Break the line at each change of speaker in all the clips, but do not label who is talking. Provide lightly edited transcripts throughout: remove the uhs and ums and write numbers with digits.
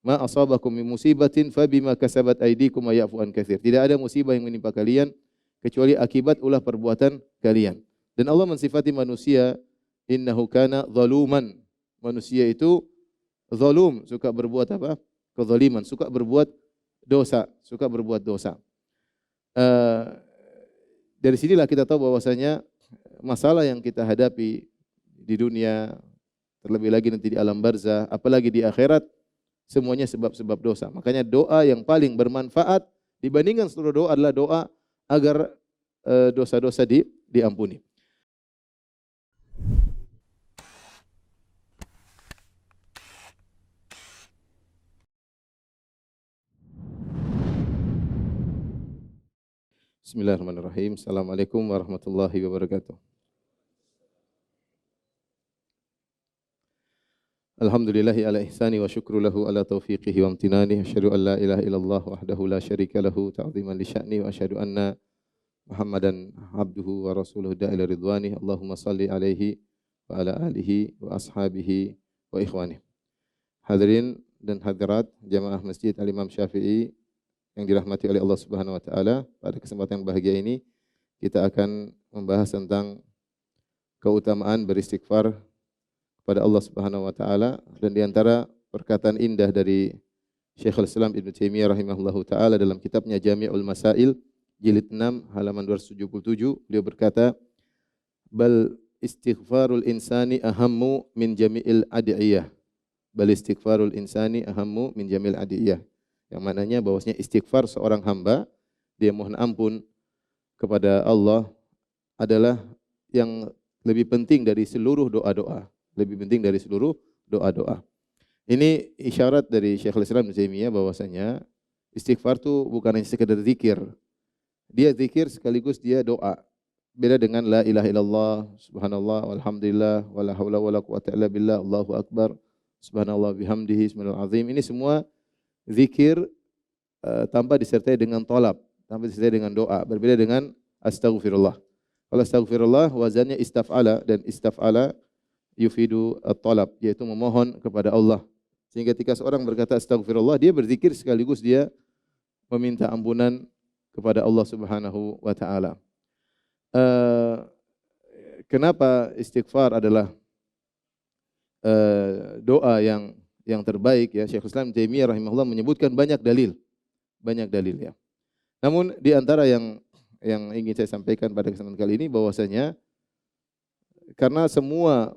Ma asabakum min musibatin fabima kasabat aydikum wa ya'fu an katsir. Tidak ada musibah yang menimpa kalian kecuali akibat ulah perbuatan kalian. Dan Allah mensifati manusia, innahu kana zaluman. Manusia itu zalum, suka berbuat apa? Kezaliman, suka berbuat dosa, suka berbuat dosa. Dari sinilah kita tahu bahwasanya masalah yang kita hadapi di dunia, terlebih lagi nanti di alam barzah, apalagi di akhirat, semuanya sebab-sebab dosa. Makanya doa yang paling bermanfaat dibandingkan seluruh doa adalah doa agar dosa-dosa diampuni. Bismillahirrahmanirrahim. Assalamualaikum warahmatullahi wabarakatuh. Alhamdulillahi ala ihsani wa syukru lahu ala taufiqihi wa amtinani. Asyhadu an la ilaha illallah wahdahu la syarika lahu ta'ziman li sya'ni wa asyhadu anna Muhammadan abduhu wa rasuluhu da'ila ridwani. Allahumma salli alaihi wa ala alihi wa ashabihi wa ikhwani. Hadirin dan hadirat jamaah Masjid Al-Imam Syafi'i yang dirahmati oleh Allah Subhanahu wa taala, pada kesempatan yang bahagia ini kita akan membahas tentang keutamaan beristighfar kepada Allah Subhanahu wa taala, dan di antara perkataan indah dari Syekhul Islam Ibnu Taimiyah rahimahullahu taala dalam kitabnya Jami'ul Masail jilid 6 halaman 277, beliau berkata, bal istighfarul insani ahammu min jami'il adiyah. Bal istighfarul insani ahammu min jami'il adiyah. Yang maknanya bahwasanya istighfar seorang hamba, dia mohon ampun kepada Allah, adalah yang lebih penting dari seluruh doa-doa. Lebih penting dari seluruh doa-doa. Ini isyarat dari Syekhul Islam Ibnu Taimiyah bahwasanya istighfar itu bukan hanya sekedar zikir. Dia zikir sekaligus dia doa. Beda dengan la ilaha illallah, subhanallah, walhamdulillah, wala haula wala quwata illa billah, Allahu akbar, subhanallah bihamdihi, subhanal azim. Ini semua zikir tanpa disertai dengan tolab, tanpa disertai dengan doa. Berbeda dengan astaghfirullah. Kalau astaghfirullah wazannya istaf'ala, dan istaf'ala yufidu at-talab, yaitu memohon kepada Allah. Sehingga ketika seorang berkata astaghfirullah, dia berzikir sekaligus dia meminta ampunan kepada Allah Subhanahu wa taala. Kenapa istighfar adalah doa yang terbaik ya? Syekhul Islam Taimiyah rahimahullah menyebutkan banyak dalil ya. Namun di antara yang ingin saya sampaikan pada kesempatan kali ini bahwasanya karena semua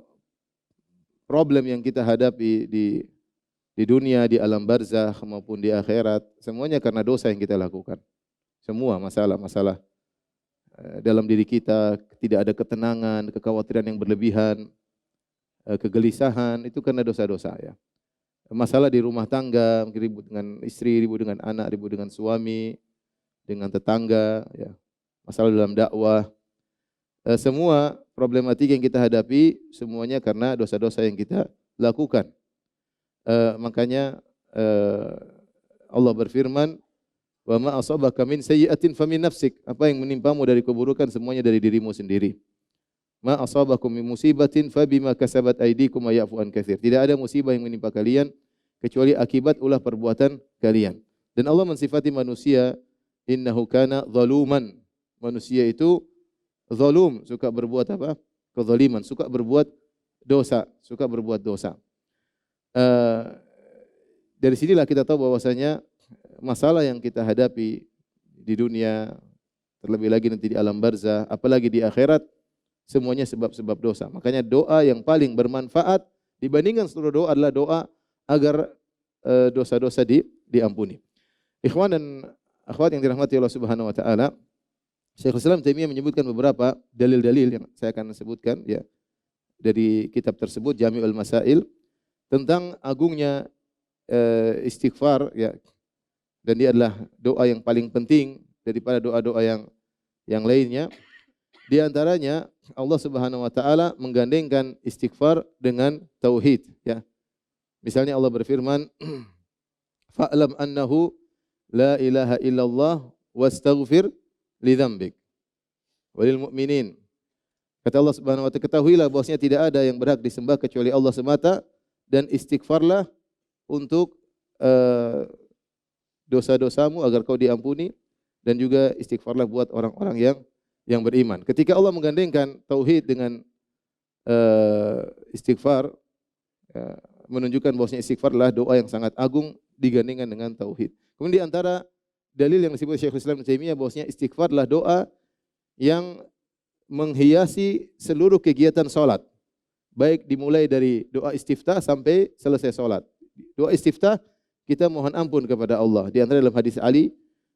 problem yang kita hadapi di dunia, di alam barzah maupun di akhirat, semuanya karena dosa yang kita lakukan. Semua masalah-masalah dalam diri kita, tidak ada ketenangan, kekhawatiran yang berlebihan, kegelisahan, itu karena dosa-dosa ya. Masalah di rumah tangga, ribut dengan istri, ribut dengan anak, ribut dengan suami, dengan tetangga, ya. Masalah dalam dakwah, semua problematika yang kita hadapi semuanya karena dosa-dosa yang kita lakukan. Makanya Allah berfirman, wa ma asabaka min sayyi'atin famin nafsik. Apa yang menimpamu dari keburukan semuanya dari dirimu sendiri. Ma asabakum min musibatin fabima kasabat aydikum wa ya'fu an katsir. Tidak ada musibah yang menimpa kalian kecuali akibat ulah perbuatan kalian. Dan Allah mensifati manusia, innahu kana zaluman. Manusia itu zalum, suka berbuat apa? Kezaliman, suka berbuat dosa, suka berbuat dosa. Dari sinilah kita tahu bahwasanya masalah yang kita hadapi di dunia, terlebih lagi nanti di alam barzah, apalagi di akhirat, semuanya sebab-sebab dosa. Makanya doa yang paling bermanfaat dibandingkan seluruh doa adalah doa agar dosa-dosa diampuni. Ikhwan dan akhwat yang dirahmati Allah Subhanahu wa taala, Syekhul Islam Taimiyah menyebutkan beberapa dalil-dalil yang saya akan sebutkan ya dari kitab tersebut Jami'ul Masail tentang agungnya istighfar ya. Dan dia adalah doa yang paling penting daripada doa-doa yang lainnya. Di antaranya Allah Subhanahu wa taala menggandengkan istighfar dengan tauhid ya. Misalnya Allah berfirman, fa'lam annahu la ilaha illallah wastaghfir li dzambik walil mu'minin. Kata Allah Subhanahu wa taala, ketahuilah bahwasanya tidak ada yang berhak disembah kecuali Allah semata, dan istighfarlah untuk eh, dosa-dosamu agar kau diampuni, dan juga istighfarlah buat orang-orang yang beriman. Ketika Allah menggandengkan tauhid dengan istighfar, ya, menunjukkan bahwasanya istighfar adalah doa yang sangat agung digandingkan dengan tauhid. Kemudian di antara dalil yang disebut Syekhul Islam Ibnu Taimiyah bahwasanya istighfar adalah doa yang menghiasi seluruh kegiatan salat. Baik dimulai dari doa istiftah sampai selesai salat. Doa istiftah kita mohon ampun kepada Allah. Di antara dalam hadis Ali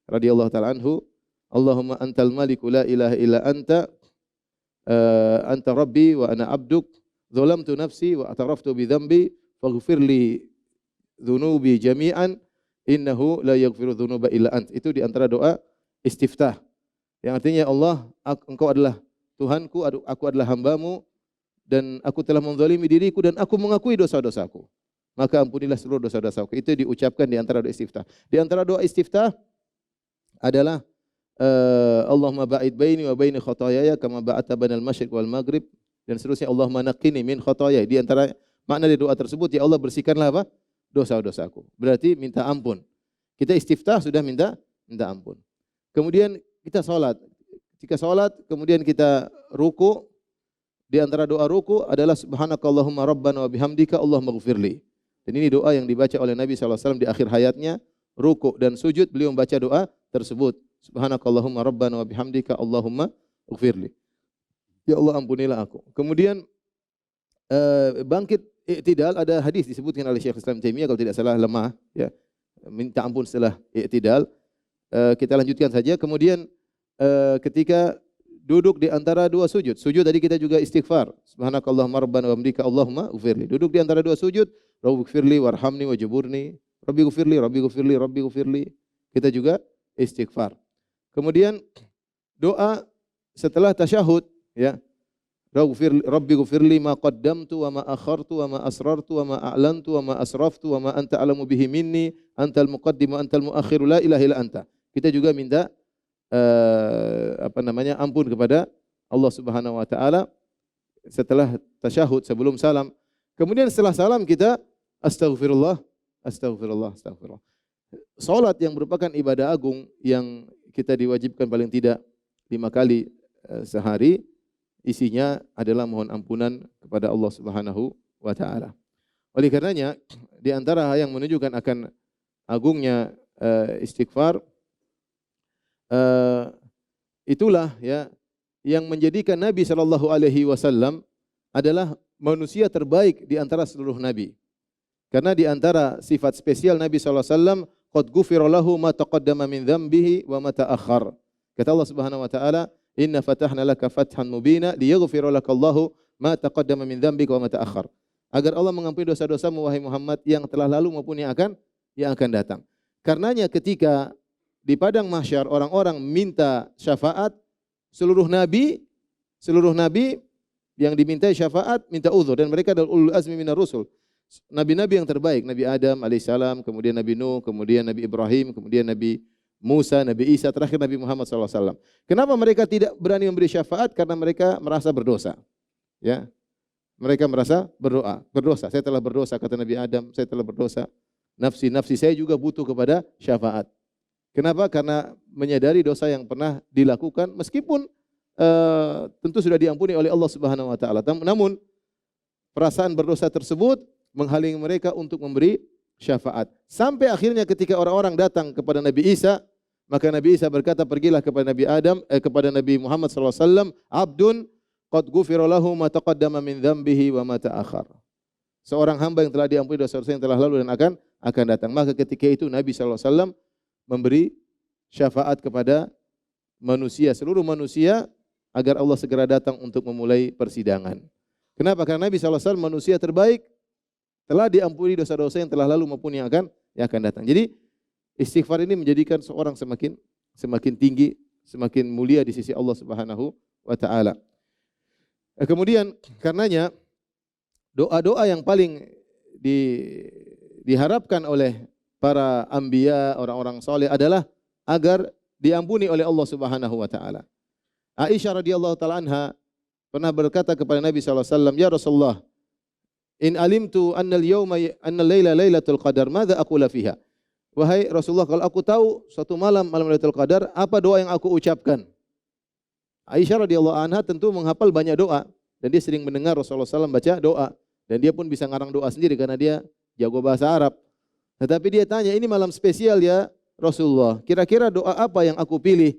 radhiyallahu taala anhu, Allahumma antal maliku la ilaha illa anta, anta rabbi wa ana abduk, zalamtu nafsi wa ataraftu bi dzambi faghfir li dzunubi jami'an innahu la yaghfiru dzunuba illa ant. Itu di antara doa istiftah. Yang artinya, Allah, engkau adalah Tuhanku, aku adalah hambamu, dan aku telah menzalimi diriku dan aku mengakui dosa-dosaku. Maka ampunilah seluruh dosa-dosaku. Itu diucapkan di antara doa istiftah. Di antara doa istiftah adalah Allahumma ba'id baini wa baini khataayaya kama ba'adta bainal masyriq wal maghrib, dan seterusnya. Allahumma naqqini min khataayaya. Di antara makna dari doa tersebut, ya Allah bersihkanlah apa? Dosa-dosaku. Berarti minta ampun. Kita istiftah sudah minta ampun. Kemudian kita salat. Jika salat kemudian kita ruku, di antara doa ruku adalah subhanakallahumma rabbana wa bihamdika Allahumma ighfirli. Dan ini doa yang dibaca oleh Nabi SAW di akhir hayatnya. Ruku dan sujud beliau membaca doa tersebut. Subhanakallahumma rabbana wa bihamdika Allahumma ighfirli. Ya Allah, ampunilah aku. Kemudian bangkit i'tidal, ada hadis disebutkan oleh Syekh Islam Taimiyah kalau tidak salah lemah, ya. Minta ampun setelah i'tidal. Kita lanjutkan saja. Kemudian ketika duduk di antara dua sujud. Sujud tadi kita juga istighfar. Subhanakallahumma rabbana wa bihamdika Allahumma ighfirli. Duduk di antara dua sujud, Rabbighfirli warhamni wajburni. Rabbighfirli, Rabbighfirli, Rabbighfirli. Kita juga istighfar. Kemudian doa setelah tasyahud, ya. Rabbighfirli ma qaddamtu wa ma akhartu wa ma asrartu wa ma a'lantu wa ma asraftu wa ma anta alamu bihi minni antal muqaddim wa antal muakhir la ilaha illa anta. Kita juga minta ampun kepada Allah Subhanahu wa taala setelah tasyahud, sebelum salam. Kemudian setelah salam kita astaghfirullah, astaghfirullah, astaghfirullah. Salat yang merupakan ibadah agung yang kita diwajibkan paling tidak 5 kali sehari, isinya adalah mohon ampunan kepada Allah Subhanahu wa taala. Oleh karenanya, di antara yang menunjukkan akan agungnya istighfar, itulah ya yang menjadikan Nabi sallallahu alaihi wasallam adalah manusia terbaik di antara seluruh nabi. Karena di antara sifat spesial Nabi sallallahu alaihi wasallam, qad ghufira lahu ma taqaddama min dzambihi wa ma ta'akhkhar. Kata Allah Subhanahu wa taala, inna fatahna laka fathan mubina liyaghfira lakallahu ma taqaddama min dzambika wa ma ta'akhkhar. Agar Allah mengampuni dosa-dosamu wahai Muhammad yang telah lalu maupun yang akan datang. Karenanya ketika di padang mahsyar orang-orang minta syafaat, seluruh nabi yang dimintai syafaat minta uzur, dan mereka adalah ulul azmi minar rusul. Nabi-nabi yang terbaik, Nabi Adam alaihissalam, kemudian Nabi Nuh, kemudian Nabi Ibrahim, kemudian Nabi Musa, Nabi Isa, terakhir Nabi Muhammad SAW. Kenapa mereka tidak berani memberi syafaat? Karena mereka merasa berdosa. Ya, mereka merasa berdosa. Saya telah berdosa, kata Nabi Adam, saya telah berdosa. Nafsi saya juga butuh kepada syafaat. Kenapa? Karena menyadari dosa yang pernah dilakukan, meskipun tentu sudah diampuni oleh Allah Subhanahu wa taala. Namun perasaan berdosa tersebut menghalangi mereka untuk memberi syafaat. Sampai akhirnya ketika orang-orang datang kepada Nabi Isa, maka Nabi Isa berkata, pergilah kepada kepada Nabi Muhammad SAW, abdun qad ghufira lahu ma taqaddama min dzambihi wa ma ta'akhkhar. Seorang hamba yang telah diampuni dosa-dosa yang telah lalu dan akan datang. Maka ketika itu Nabi SAW memberi syafaat kepada manusia, seluruh manusia, agar Allah segera datang untuk memulai persidangan. Kenapa? Karena Nabi SAW manusia terbaik, telah diampuni dosa-dosa yang telah lalu maupun yang akan datang. Jadi istighfar ini menjadikan seorang semakin tinggi, semakin mulia di sisi Allah Subhanahu wa taala. Kemudian karenanya doa-doa yang paling diharapkan oleh para anbiya, orang-orang saleh adalah agar diampuni oleh Allah Subhanahu wa taala. Aisyah radhiyallahu taala anha pernah berkata kepada Nabi SAW, ya Rasulullah, In alimtu anna al-laila lailatul qadar, madza aqula fiha? Wahai Rasulullah, kalau aku tahu suatu malam Lailatul Qadar, apa doa yang aku ucapkan? Aisyah radhiyallahu anha tentu menghafal banyak doa dan dia sering mendengar Rasulullah SAW baca doa dan dia pun bisa ngarang doa sendiri karena dia jago bahasa Arab. Tetapi dia tanya, ini malam spesial ya Rasulullah, kira-kira doa apa yang aku pilih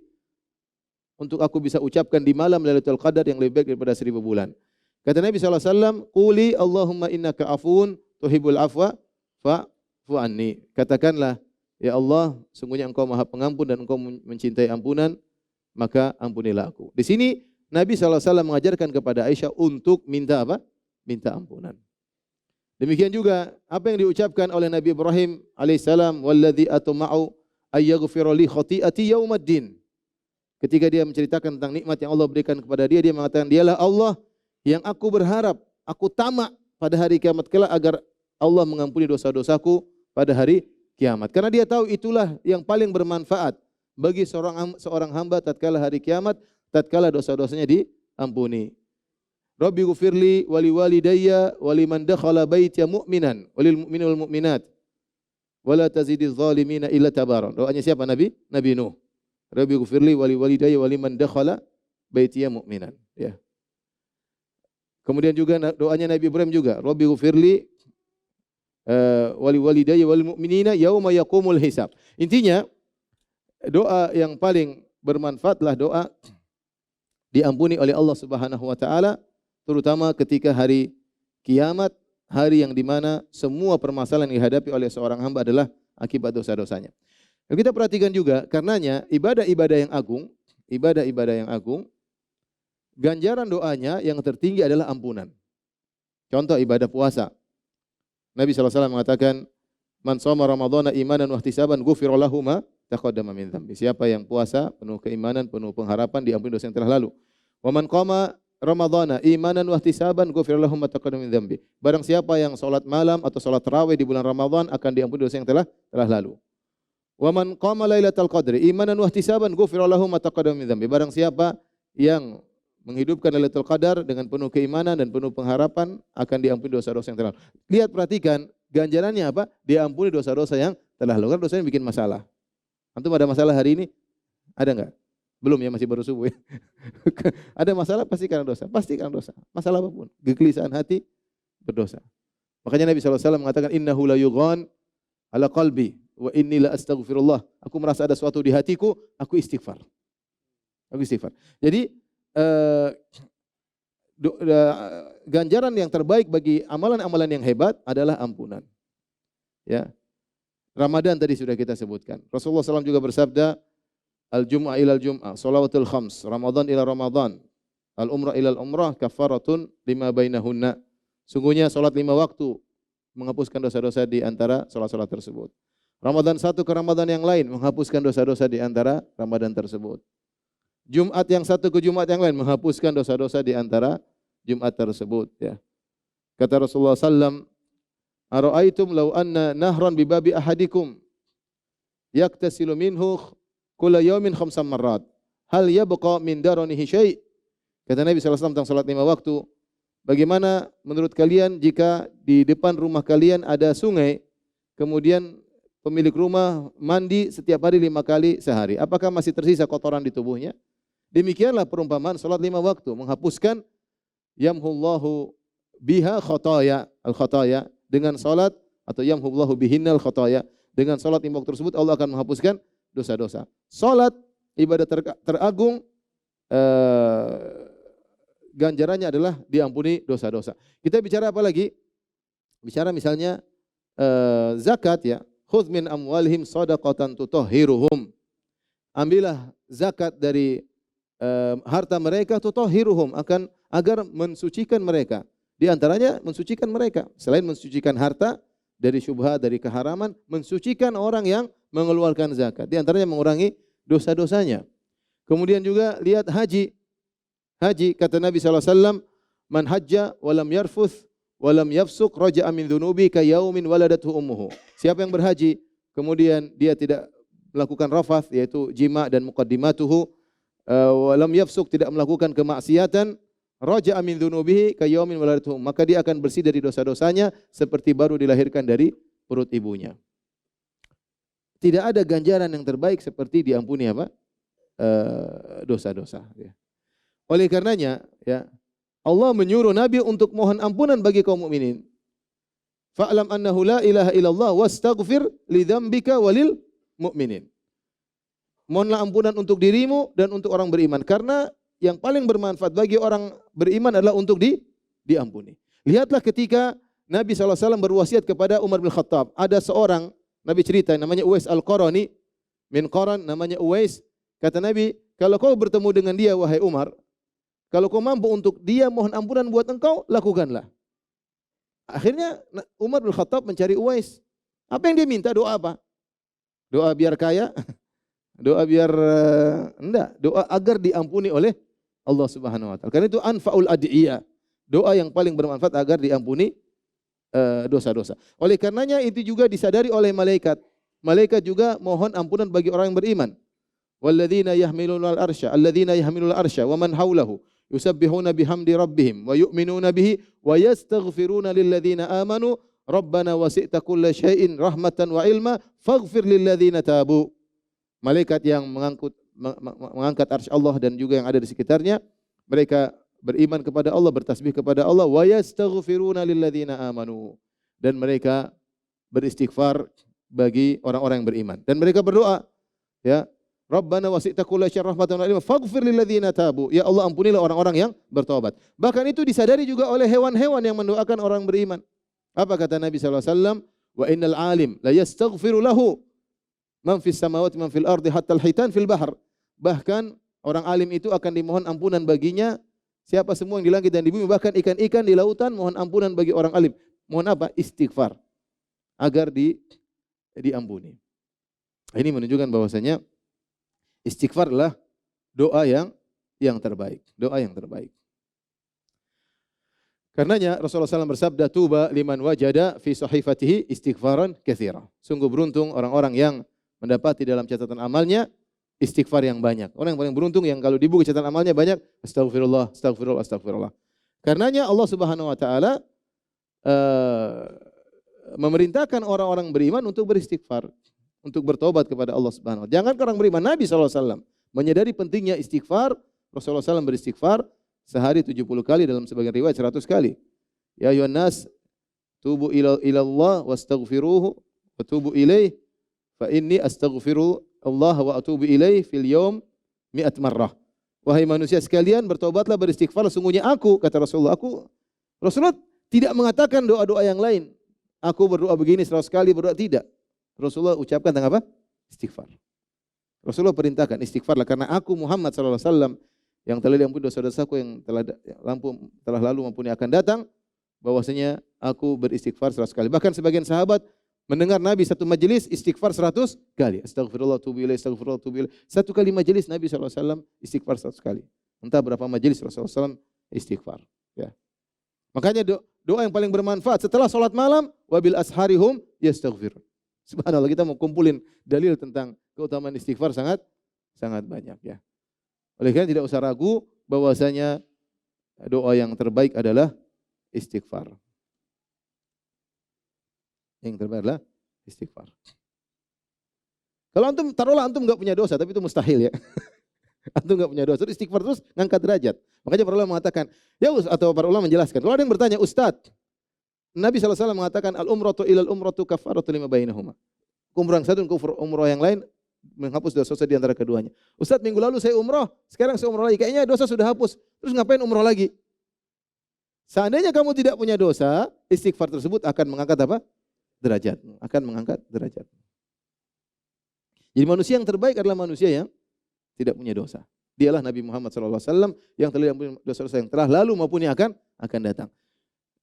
untuk aku bisa ucapkan di malam Lailatul Qadar yang lebih baik daripada 1000 bulan? Kata Nabi SAW, Quli Allahumma innaka afun tuhibbul afwa fa'fu anni. Katakanlah, ya Allah, sungguhnya Engkau Maha Pengampun dan Engkau mencintai ampunan, maka ampunilah aku. Di sini Nabi SAW mengajarkan kepada Aisyah untuk minta apa? Minta ampunan. Demikian juga apa yang diucapkan oleh Nabi Ibrahim alaihissalam, walladzi atma'u ayyaghfira li khati'ati yaumaddin. Ketika dia menceritakan tentang nikmat yang Allah berikan kepada dia, dia mengatakan, dialah Allah yang aku berharap, aku tamak pada hari kiamat kelak agar Allah mengampuni dosa-dosaku pada hari kiamat. Karena dia tahu itulah yang paling bermanfaat bagi seorang hamba tatkala hari kiamat, tatkala dosa-dosanya diampuni. Rabbi ghfirli wa liwalidayya wa liman dakhala baitiya mu'minan walil mu'mini wal mu'minat wa la tazidiz zalimina illa tabara. Doanya siapa Nabi? Nabi Nuh. Rabbi ghfirli wa liwalidayya wa liman dakhala baitiya mu'minan. Ya. Kemudian juga doanya Nabi Ibrahim juga, Rabbi ghfirli wa liwalidayya wal mu'minina yauma yaqumul hisab. Intinya doa yang paling bermanfaatlah doa diampuni oleh Allah Subhanahu wa taala, terutama ketika hari kiamat, hari yang di mana semua permasalahan yang dihadapi oleh seorang hamba adalah akibat dosa-dosanya. Dan kita perhatikan juga, karenanya ibadah-ibadah yang agung, ganjaran doanya yang tertinggi adalah ampunan. Contoh ibadah puasa. Nabi SAW mengatakan, man shoma ramadhana imanan wa ihtisaban ghufira lahu ma taqaddama min dzambi. Siapa yang puasa penuh keimanan, penuh pengharapan, diampuni dosa yang telah lalu. Wa man qama ramadhana imanan wa ihtisaban ghufira lahu ma taqaddama min dzambi. Barang siapa yang salat malam atau salat tarawih di bulan Ramadan akan diampuni dosa yang telah lalu. Wa man qama lailatul qadri imanan wa ihtisaban ghufira lahu ma taqaddama min dzambi. Barang siapa yang menghidupkan Lailatul Qadar dengan penuh keimanan dan penuh pengharapan akan diampuni dosa-dosa yang telah lalu. Lihat, perhatikan ganjarannya apa? Diampuni dosa-dosa yang telah lalu. Kan dosanya bikin masalah. Antum ada masalah hari ini? Ada enggak? Belum ya, masih baru subuh ya. Ada masalah pasti karena dosa. Pasti karena dosa. Masalah apapun. Kegelisahan hati berdosa. Makanya Nabi SAW mengatakan, innahu la yughan ala qalbi wa inni la astaghfirullah. Aku merasa ada sesuatu di hatiku, aku istighfar. Jadi ganjaran yang terbaik bagi amalan-amalan yang hebat adalah ampunan. Ya. Ramadan tadi sudah kita sebutkan. Rasulullah SAW juga bersabda, al-jum'ah ilal jum'ah, shalawatul khams, Ramadan ila Ramadan, al-umrah ilal umrah, kafaratun lima bainahunna. Sungguhnya salat 5 waktu menghapuskan dosa-dosa di antara salat-salat tersebut. Ramadan satu ke Ramadan yang lain menghapuskan dosa-dosa di antara Ramadan tersebut. Jumat yang satu ke Jumat yang lain menghapuskan dosa-dosa di antara Jumat tersebut. Ya. Kata Rasulullah SAW, ara'aitum law anna nahran bi babi ahadikum yaktasilu minhu kulla yawmin 5 marrat hal yabqa min daranihi syai'. Kata Nabi SAW tentang salat 5 waktu, bagaimana menurut kalian jika di depan rumah kalian ada sungai, kemudian pemilik rumah mandi setiap hari 5 kali sehari, apakah masih tersisa kotoran di tubuhnya? Demikianlah perumpamaan salat 5 waktu menghapuskan yamhullahu biha khataya al-khataya, dengan salat atau yamhullahu bihinnal khataya, dengan salat 5 waktu tersebut Allah akan menghapuskan dosa-dosa. Salat ibadah teragung, ganjarannya adalah diampuni dosa-dosa. Kita bicara apa lagi? Bicara misalnya zakat ya. Khudz min amwalihim shadaqatan tutahhiruhum. Ambillah zakat dari harta mereka, tutahhiruhum, agar mensucikan mereka. Di antaranya mensucikan mereka. Selain mensucikan harta dari syubhat, dari keharaman, mensucikan orang yang mengeluarkan zakat. Di antaranya mengurangi dosa-dosanya. Kemudian juga lihat haji. Haji, kata Nabi SAW, man hajja walam yarfuth walam yafsuk raja'a min dhunubi ka yaumin waladathu ummuhu. Siapa yang berhaji, kemudian dia tidak melakukan rafath, yaitu jima dan muqaddimatuhu, walam yafsuk, tidak melakukan kemaksiatan, raja'a min dzunubihi kayaumin waladatuhu, maka dia akan bersih dari dosa-dosanya seperti baru dilahirkan dari perut ibunya. Tidak ada ganjaran yang terbaik seperti diampuni apa? Dosa-dosa, ya. Oleh karenanya, ya, Allah menyuruh Nabi untuk mohon ampunan bagi kaum mukminin. Fa'lam annahu la ilaha illallah wastaghfir li dzambika walil mu'minin. Mohonlah ampunan untuk dirimu dan untuk orang beriman, karena yang paling bermanfaat bagi orang beriman adalah untuk diampuni. Lihatlah ketika Nabi SAW berwasiat kepada Umar bin Khattab. Ada seorang, Nabi cerita, namanya Uwais Al-Qarani, min Qaran, namanya Uwais. Kata Nabi, kalau kau bertemu dengan dia, wahai Umar, kalau kau mampu untuk dia mohon ampunan buat engkau, lakukanlah. Akhirnya Umar bin Khattab mencari Uwais. Apa yang dia minta? Doa apa? Doa biar kaya? Doa biar enggak, doa agar diampuni oleh Allah Subhanahu wa taala. Karena itu anfaul adiyah. Doa yang paling bermanfaat agar diampuni dosa-dosa. Oleh karenanya itu juga disadari oleh malaikat. Malaikat juga mohon ampunan bagi orang yang beriman. Walladzina yahmiluna al-arsya, alladzina yahmiluna al-arsya wa man haulahu yusabbihuna bihamdi rabbihim wa yu'minuna bihi wa yastaghfiruna lilladzina amanu rabbana wasi'ta kulla syai'in rahmatan wa ilma faghfir lilladzina tabu. Malaikat yang mengangkat arsy Allah dan juga yang ada di sekitarnya, mereka beriman kepada Allah, bertasbih kepada Allah, wa yastaghfiruna lilladzina amanu, dan mereka beristighfar bagi orang-orang yang beriman, dan mereka berdoa, ya, Rabbana wasi'ta kulla syai'in rahmatan wa ilma faghfir lilladzina tabu. Ya Allah, ampunilah orang-orang yang bertobat. Bahkan itu disadari juga oleh hewan-hewan yang mendoakan orang beriman. Apa kata Nabi sallallahu alaihi wasallam? Wa innal alim la yastaghfiru lahu man fis samawati man fil ardi hatta al-hitan fil bahr. Bahkan orang alim itu akan dimohon ampunan baginya siapa semua yang di langit dan di bumi, bahkan ikan-ikan di lautan mohon ampunan bagi orang alim. Mohon apa? Istighfar agar diampuni. Ini menunjukkan bahwasanya istighfar adalah doa yang terbaik, doa yang terbaik. Karenanya Rasulullah SAW bersabda, tuba liman wajada fi sahifatihi istighfaran katsira. Sungguh beruntung orang-orang yang mendapati dalam catatan amalnya istighfar yang banyak. Orang yang paling beruntung yang kalau di buku catatan amalnya banyak astagfirullah, astagfirullah, astagfirullah. Karenanya Allah Subhanahu wa taala memerintahkan orang-orang beriman untuk beristighfar, untuk bertobat kepada Allah Subhanahu wa taala. Jangan orang beriman, Nabi SAW menyadari pentingnya istighfar. Rasulullah SAW beristighfar sehari 70 kali, dalam sebagian riwayat 100 kali. Ya ayuhan nas tubu ila Allah wastaghfiruhu wa tubu ilaih fa inni astaghfiru Allah wa atubu ilaih fil yaum 100 marrah. Wahai manusia sekalian, bertobatlah, beristighfar, sungguhnya aku, kata Rasulullah, Rasulullah tidak mengatakan doa-doa yang lain. Aku berdoa begini 100 kali, berdoa tidak. Rasulullah ucapkan tentang apa? Istighfar. Rasulullah perintahkan istighfarlah, karena aku Muhammad sallallahu alaihi wasallam yang telah diampuni dosa-dosaku yang telah lalu maupun yang akan datang, bahwasanya aku beristighfar 100 kali. Bahkan sebagian sahabat mendengar Nabi satu majelis istighfar 100 kali. Astagfirullah tubu ilaih, astagfirullah tubu ilaih. Satu kali majelis Nabi sallallahu alaihi wasallam istighfar 100 kali. Entah berapa majelis Rasulullah SAW istighfar, ya. Makanya doa yang paling bermanfaat setelah salat malam, wabil asharihum yastaghfirun. Subhanallah, kita mau kumpulin dalil tentang keutamaan istighfar sangat banyak, ya. Oleh karena tidak usah ragu bahwasanya doa yang terbaik adalah istighfar. Yang terbaik adalah istighfar. Kalau antum, taruhlah antum enggak punya dosa, tapi itu mustahil, ya. Antum enggak punya dosa, terus istighfar terus ngangkat derajat. Makanya para ulama mengatakan, atau para ulama menjelaskan, kalau ada yang bertanya, Ustaz, Nabi SAW mengatakan al-umratu ilal umratu kafaratu lima bainahuma. Umrah yang satu dan umrah yang lain menghapus dosa-dosa di antara keduanya. Ustaz, minggu lalu saya umrah, sekarang saya umrah lagi. Kayaknya dosa sudah hapus. Terus ngapain umrah lagi? Seandainya kamu tidak punya dosa, istighfar tersebut akan mengangkat apa? Derajat. Akan mengangkat derajat. Jadi manusia yang terbaik adalah manusia yang tidak punya dosa. Dialah Nabi Muhammad SAW yang telah diampuni dosa-dosa yang telah lalu maupun yang akan datang.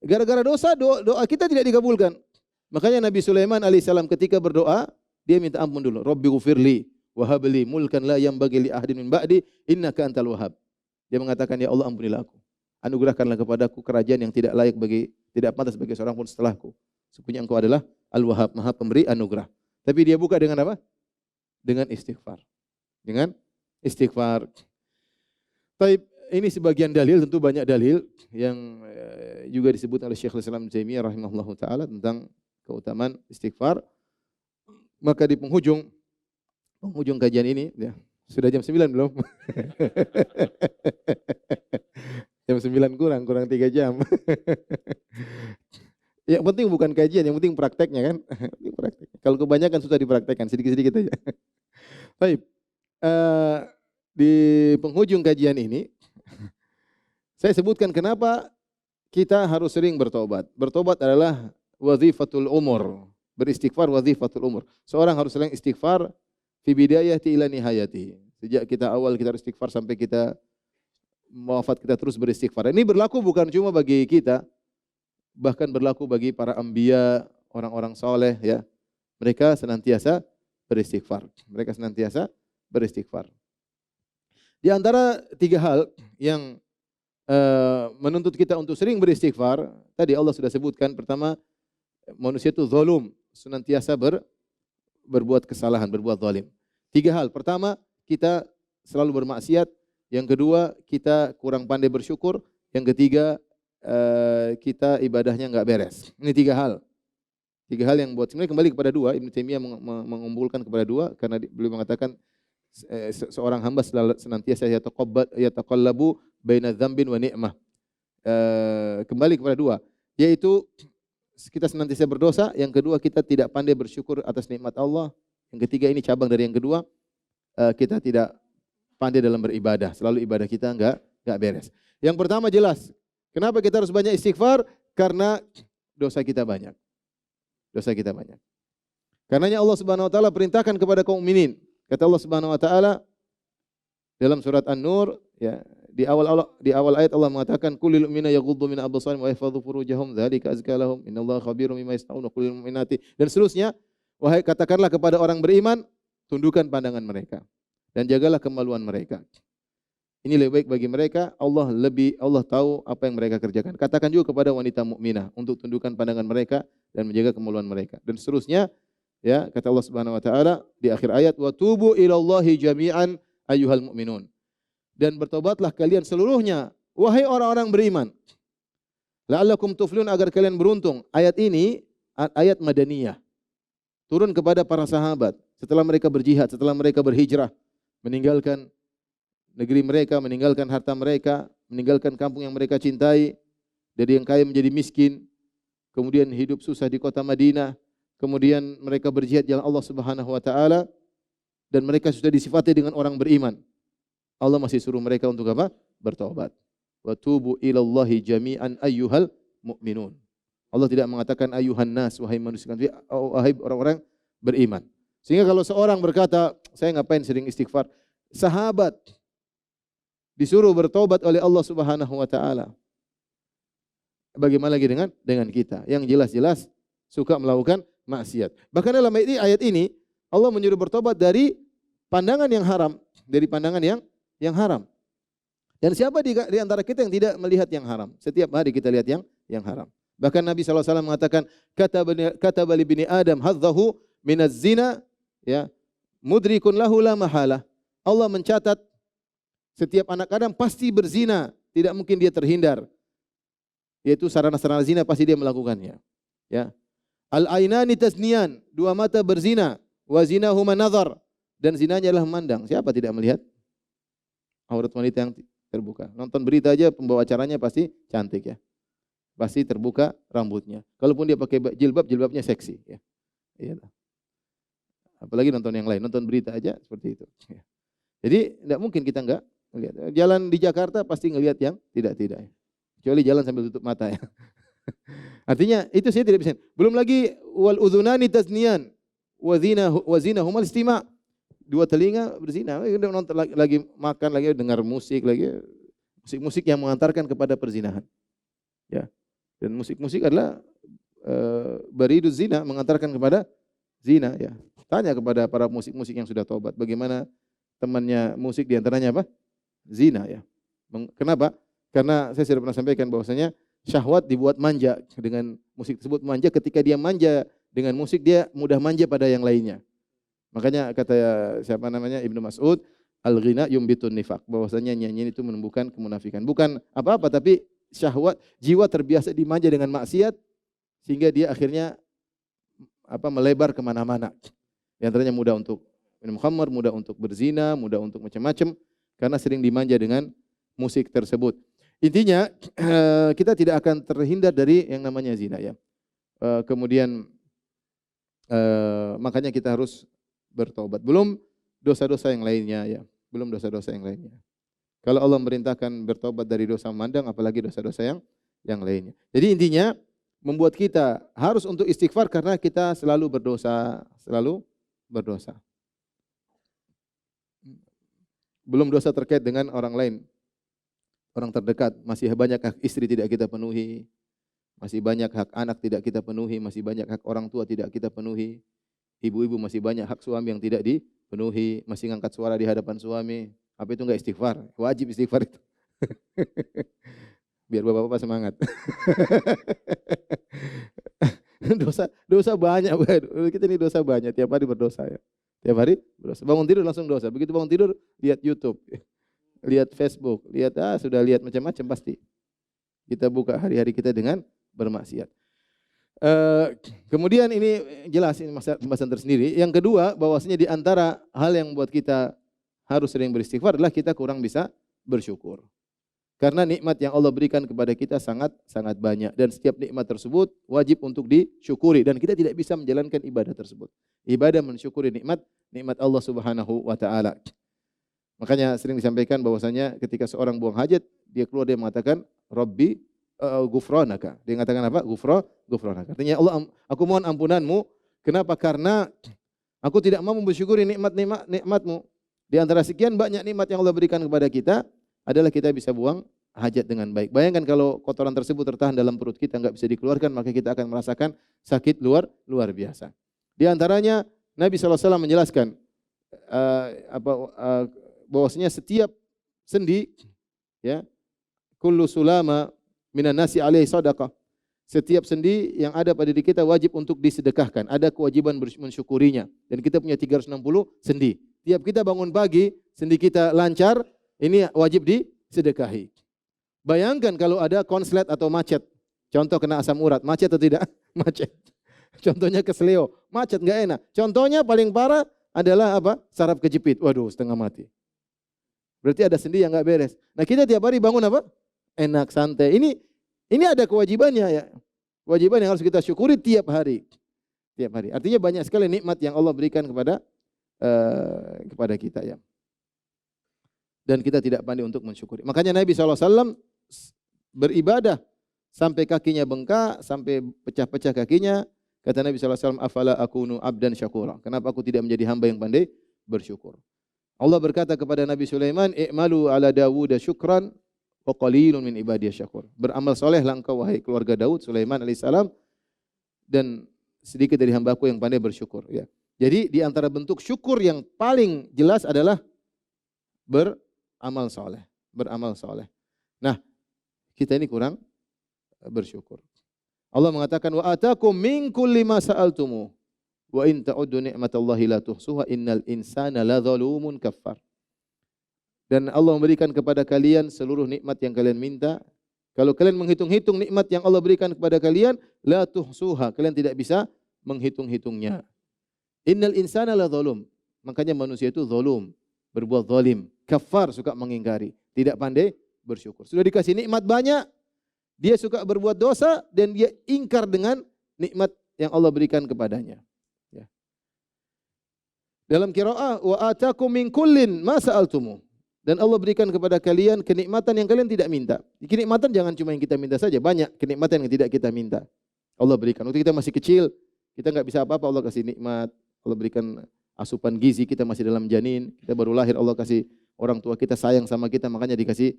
Gara-gara dosa, doa kita tidak dikabulkan. Makanya Nabi Sulaiman alaihissalam ketika berdoa, dia minta ampun dulu. Rabbi ghufirli wa habli mulkan la yanbaghi li ahadin min ba'di innaka antal wahhab. Dia mengatakan, ya Allah, ampunilah aku. Anugerahkanlah kepadaku kerajaan yang tidak layak tidak pantas bagi seorang pun setelahku. Sesungguhnya engkau adalah Al-Wahhab, Maha Pemberi anugerah. Tapi dia buka dengan apa? Dengan istighfar. Dengan istighfar. Baik, ini sebagian dalil, tentu banyak dalil yang juga disebut oleh Syekhul Islam Ibnu Taimiyah rahimahullahu taala tentang keutamaan istighfar. Maka di penghujung kajian ini, ya, sudah jam 9 belum? Jam 9 kurang 3 jam. Yang penting bukan kajian, yang penting prakteknya kan. Kalau kebanyakan susah dipraktekkan, sedikit-sedikit aja. Baik, di penghujung kajian ini, saya sebutkan kenapa kita harus sering bertobat. Bertobat adalah wazifatul umur. Beristighfar wazifatul umur. Seorang harus sering istighfar fi bidayati ila nihayati. Sejak kita awal kita harus istighfar sampai kita wafat kita terus beristighfar. Ini berlaku bukan cuma bagi kita, bahkan berlaku bagi para anbiya, orang-orang soleh ya. Mereka senantiasa beristighfar. Mereka senantiasa beristighfar. Di antara 3 hal yang menuntut kita untuk sering beristighfar, tadi Allah sudah sebutkan. Pertama, manusia itu zalim, senantiasa berbuat kesalahan, berbuat zalim. 3 hal. Pertama, kita selalu bermaksiat. Yang kedua, kita kurang pandai bersyukur. Yang ketiga, kita ibadahnya enggak beres. Ini 3 hal. 3 hal yang buat, sebenarnya kembali kepada 2. Ibnu Taimiyah mengumpulkan kepada 2 karena beliau mengatakan seorang hamba senantiasa yataqallabu baina dzambin wa ni'mah. Kembali kepada 2, yaitu kita senantiasa berdosa. Yang kedua, kita tidak pandai bersyukur atas nikmat Allah. Yang ketiga, ini cabang dari yang kedua, kita tidak pandai dalam beribadah. Selalu ibadah kita enggak beres. Yang pertama jelas, kenapa kita harus banyak istighfar? Karena dosa kita banyak. Dosa kita banyak. Karenanya Allah Subhanahu wa taala perintahkan kepada kaum mukminin. Kata Allah Subhanahu wa taala dalam surat An-Nur, ya, di awal ayat Allah mengatakan kulil mu'minina yaghuddu min absarihim wa yahfadhu furujahum dzalika azka lahum innallaha khabirum bima yasnaun wa qulil mu'minati, dan seterusnya. Wahai, katakanlah kepada orang beriman, tundukkan pandangan mereka dan jagalah kemaluan mereka. Ini lebih baik bagi mereka. Allah tahu apa yang mereka kerjakan. Katakan juga kepada wanita mukminah untuk tundukkan pandangan mereka dan menjaga kemaluan mereka. Dan seterusnya, ya, kata Allah Subhanahu wa taala di akhir ayat, wa tubu ilallahi jami'an ayyuhal mu'minun. Dan bertobatlah kalian seluruhnya, wahai orang-orang beriman. La'allakum tuflihun, agar kalian beruntung. Ayat ini ayat madaniyah. Turun kepada para sahabat setelah mereka berjihad, setelah mereka berhijrah, meninggalkan negeri mereka, meninggalkan harta mereka, meninggalkan kampung yang mereka cintai, dari yang kaya menjadi miskin, kemudian hidup susah di kota Madinah, kemudian mereka berjihad jalan Allah Subhanahu wa taala, dan mereka sudah disifati dengan orang beriman. Allah masih suruh mereka untuk apa? Bertobat. Wa tubu ilallahi jami'an ayyuhal mu'minun. Allah tidak mengatakan ayyuhan nas, wahai manusia, wahai orang-orang beriman. Sehingga kalau seorang berkata, saya ngapain sering istighfar? Sahabat disuruh bertobat oleh Allah Subhanahu wa taala. Bagaimana lagi dengan kita yang jelas-jelas suka melakukan maksiat. Bahkan dalam ayat ini Allah menyuruh bertobat dari pandangan yang haram, dari pandangan yang haram. Dan siapa di antara kita yang tidak melihat yang haram? Setiap hari kita lihat yang haram. Bahkan Nabi SAW mengatakan, kata li bini Adam hadzahu minaz zina, ya, mudrikun lahu la mahalah. Allah mencatat setiap anak Adam pasti berzina, tidak mungkin dia terhindar. Yaitu sarana-sarana zina pasti dia melakukannya. Ya. Al-ainani tasniyan, 2 mata berzina, wa zinahuma nazar, dan zinanya adalah memandang. Siapa tidak melihat aurat wanita yang terbuka? Nonton berita aja pembawa acaranya pasti cantik, ya. Pasti terbuka rambutnya. Kalaupun dia pakai jilbab, jilbabnya seksi, ya. Iya. Apalagi nonton yang lain, nonton berita aja seperti itu. Ya. Jadi tidak mungkin kita enggak ngelihat. Jalan di Jakarta pasti ngelihat yang tidak-tidak. Kecuali jalan sambil tutup mata, ya. Artinya itu saya tidak bisa. Belum lagi wal udhunani tasniyan wa zinahumal istima'. 2 telinga berzina. Nonton lagi makan lagi dengar musik lagi. Musik-musik yang mengantarkan kepada perzinahan. Ya. Dan musik-musik adalah baridu zina, mengantarkan kepada zina, ya. Tanya kepada para musik-musik yang sudah taubat, bagaimana temannya musik diantaranya apa? Zina, ya. Kenapa? Karena saya sudah pernah sampaikan bahwasanya syahwat dibuat manja dengan musik tersebut. Manja, ketika dia manja dengan musik, dia mudah manja pada yang lainnya. Makanya kata siapa namanya Ibnu Mas'ud, Al-ghina yumbitun nifaq, bahwasanya nyanyian itu menumbuhkan kemunafikan. Bukan apa-apa tapi syahwat, jiwa terbiasa dimanja dengan maksiat sehingga dia akhirnya melebar kemana-mana. Di antaranya mudah untuk minum khamar, mudah untuk berzina, mudah untuk macam-macam karena sering dimanja dengan musik tersebut. Intinya kita tidak akan terhindar dari yang namanya zina ya. Kemudian makanya kita harus bertobat. Belum dosa-dosa yang lainnya ya. Belum dosa-dosa yang lainnya. Kalau Allah merintahkan bertobat dari dosa memandang, apalagi dosa-dosa yang lainnya. Jadi intinya membuat kita harus untuk istighfar karena kita selalu berdosa, selalu berdosa. Belum dosa terkait dengan orang lain, orang terdekat, masih banyak hak istri tidak kita penuhi, masih banyak hak anak tidak kita penuhi, masih banyak hak orang tua tidak kita penuhi. Ibu-ibu masih banyak hak suami yang tidak dipenuhi, masih ngangkat suara di hadapan suami. Apa itu enggak istighfar? Wajib istighfar itu. Biar bapak-bapak semangat. dosa banyak. Kita ini dosa banyak, tiap hari berdosa ya. Tiap hari berdosa. Bangun tidur langsung dosa. Begitu bangun tidur lihat YouTube, lihat Facebook, sudah lihat macam-macam pasti. Kita buka hari-hari kita dengan bermaksiat. Kemudian ini jelas ini pembahasan tersendiri. Yang kedua, bahwasanya di antara hal yang membuat kita harus sering beristighfar adalah kita kurang bisa bersyukur. Karena nikmat yang Allah berikan kepada kita sangat banyak dan setiap nikmat tersebut wajib untuk disyukuri dan kita tidak bisa menjalankan ibadah tersebut. Ibadah mensyukuri nikmat Allah Subhanahu wa taala. Makanya sering disampaikan bahwasanya ketika seorang buang hajat, dia keluar dia mengatakan Rabbi ghufranaka. Dia mengatakan apa? Ghufranaka. Artinya Allah, aku mohon ampunanmu. Kenapa? Karena aku tidak mau bersyukuri nikmat-nikmatmu. Di antara sekian banyak nikmat yang Allah berikan kepada kita adalah kita bisa buang hajat dengan baik. Bayangkan kalau kotoran tersebut tertahan dalam perut kita enggak bisa dikeluarkan, maka kita akan merasakan sakit luar biasa. Di antaranya Nabi SAW menjelaskan bahwasanya setiap sendi ya kullu sulama minan nasi alaihi sadaqah. Setiap sendi yang ada pada diri kita wajib untuk disedekahkan. Ada kewajiban mensyukurinya. Dan kita punya 360 sendi. Tiap kita bangun pagi, sendi kita lancar, ini wajib disedekahi. Bayangkan kalau ada konslet atau macet. Contoh kena asam urat, macet atau tidak? Macet. Contohnya kesleo, macet enggak enak. Contohnya paling parah adalah apa? Saraf kejepit. Waduh, setengah mati. Berarti ada sendi yang enggak beres. Nah, kita tiap hari bangun apa? Enak, santai. Ini ada kewajibannya ya. Kewajiban yang harus kita syukuri tiap hari. Tiap hari. Artinya banyak sekali nikmat yang Allah berikan kepada kita ya. Dan kita tidak pandai untuk mensyukuri. Makanya Nabi SAW beribadah sampai kakinya bengkak, sampai pecah-pecah kakinya. Kata Nabi SAW, afala akunu abdan syakura. Kenapa aku tidak menjadi hamba yang pandai bersyukur? Allah berkata kepada Nabi Sulaiman, i'malu ala Dawud syukran wa qalilun min ibadiyasy syakur. Beramal solehlah engkau wahai keluarga Daud, Sulaiman alaihissalam, dan sedikit dari hambaku yang pandai bersyukur. Ya. Jadi di antara bentuk syukur yang paling jelas adalah beramal soleh. Beramal soleh. Nah, kita ini kurang bersyukur. Allah mengatakan, wa atakum min kulli ma sa'altumu wa in ta'uddu ni'matallahi la tuhsuha innal insana ladzalumun kaffar. Dan Allah memberikan kepada kalian seluruh nikmat yang kalian minta. Kalau kalian menghitung-hitung nikmat yang Allah berikan kepada kalian, la tuhsuha, kalian tidak bisa menghitung-hitungnya. Innal insana ladzalum. Makanya manusia itu zalim, berbuat zalim. Kafar, suka mengingkari, tidak pandai bersyukur. Sudah dikasih nikmat banyak, dia suka berbuat dosa dan dia ingkar dengan nikmat yang Allah berikan kepadanya. Ya. Dalam qiraah wa atakum min kullin ma sa'altumu. Dan Allah berikan kepada kalian kenikmatan yang kalian tidak minta. Kenikmatan jangan cuma yang kita minta saja, banyak kenikmatan yang tidak kita minta. Allah berikan. Waktu kita masih kecil, kita enggak bisa apa-apa, Allah kasih nikmat. Allah berikan asupan gizi, kita masih dalam janin, kita baru lahir, Allah kasih orang tua kita sayang sama kita, makanya dikasih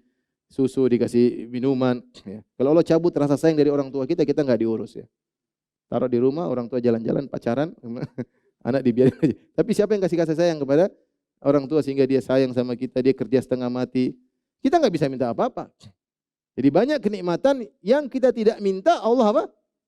susu, dikasih minuman. Ya. Kalau Allah cabut rasa sayang dari orang tua kita enggak diurus ya. Taruh di rumah, orang tua jalan-jalan, pacaran, anak dibiarin aja. Tapi siapa yang kasih sayang kepada orang tua sehingga dia sayang sama kita, dia kerja setengah mati. Kita enggak bisa minta apa-apa. Jadi banyak kenikmatan yang kita tidak minta, Allah apa?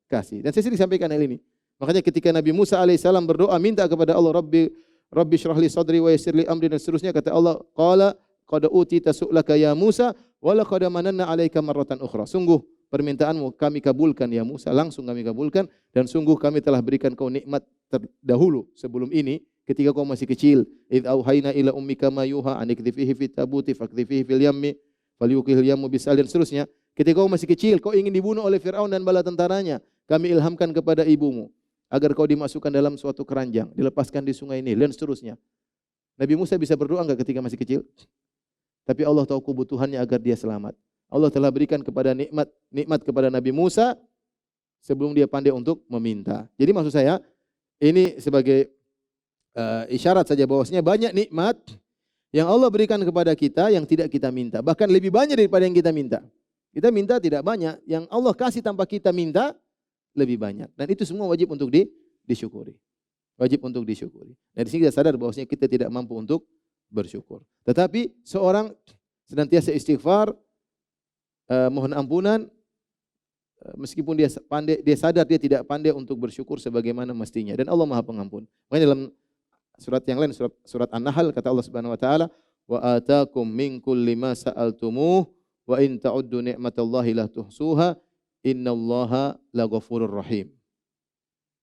Kasih. Dan saya sering sampaikan hal ini. Makanya ketika Nabi Musa alaihissalam berdoa minta kepada Allah, Rabbi Rabbi shrah li sadri wa yassir li amri dan seterusnya. Kata Allah, qala qad utita su'laka ya Musa wa laqad mananna 'alaika marratan ukhra. Sungguh permintaanmu kami kabulkan ya Musa, langsung kami kabulkan, dan sungguh kami telah berikan kau nikmat terdahulu sebelum ini ketika kau masih kecil. Id auhayna ila ummika ma yuha anikdhifihi fit tabuti fakdhifihi fil yammi falyuqihil yammu bisal dan seterusnya. Ketika kau masih kecil, kau ingin dibunuh oleh Firaun dan bala tentaranya, kami ilhamkan kepada ibumu agar kau dimasukkan dalam suatu keranjang, dilepaskan di sungai Nil dan seterusnya. Nabi Musa bisa berdoa enggak ketika masih kecil? Tapi Allah tahu kebutuhannya agar dia selamat. Allah telah berikan kepada nikmat kepada Nabi Musa sebelum dia pandai untuk meminta. Jadi maksud saya, ini sebagai isyarat saja bahwasanya banyak nikmat yang Allah berikan kepada kita yang tidak kita minta. Bahkan lebih banyak daripada yang kita minta. Kita minta tidak banyak, yang Allah kasih tanpa kita minta lebih banyak. Dan itu semua wajib untuk disyukuri. Wajib untuk disyukuri. Dan di sini kita sadar bahwasanya kita tidak mampu untuk bersyukur. Tetapi seorang senantiasa istighfar, mohon ampunan, meskipun dia sadar dia tidak pandai untuk bersyukur sebagaimana mestinya, dan Allah Maha Pengampun. Makanya dalam surat yang lain, surat An-Nahl, kata Allah Subhanahu wa taala, wa ataakum min kulli ma sa'altumuh wa in ta'uddu ni'matallahi la tuhsuha innallaha laghafurur rahim.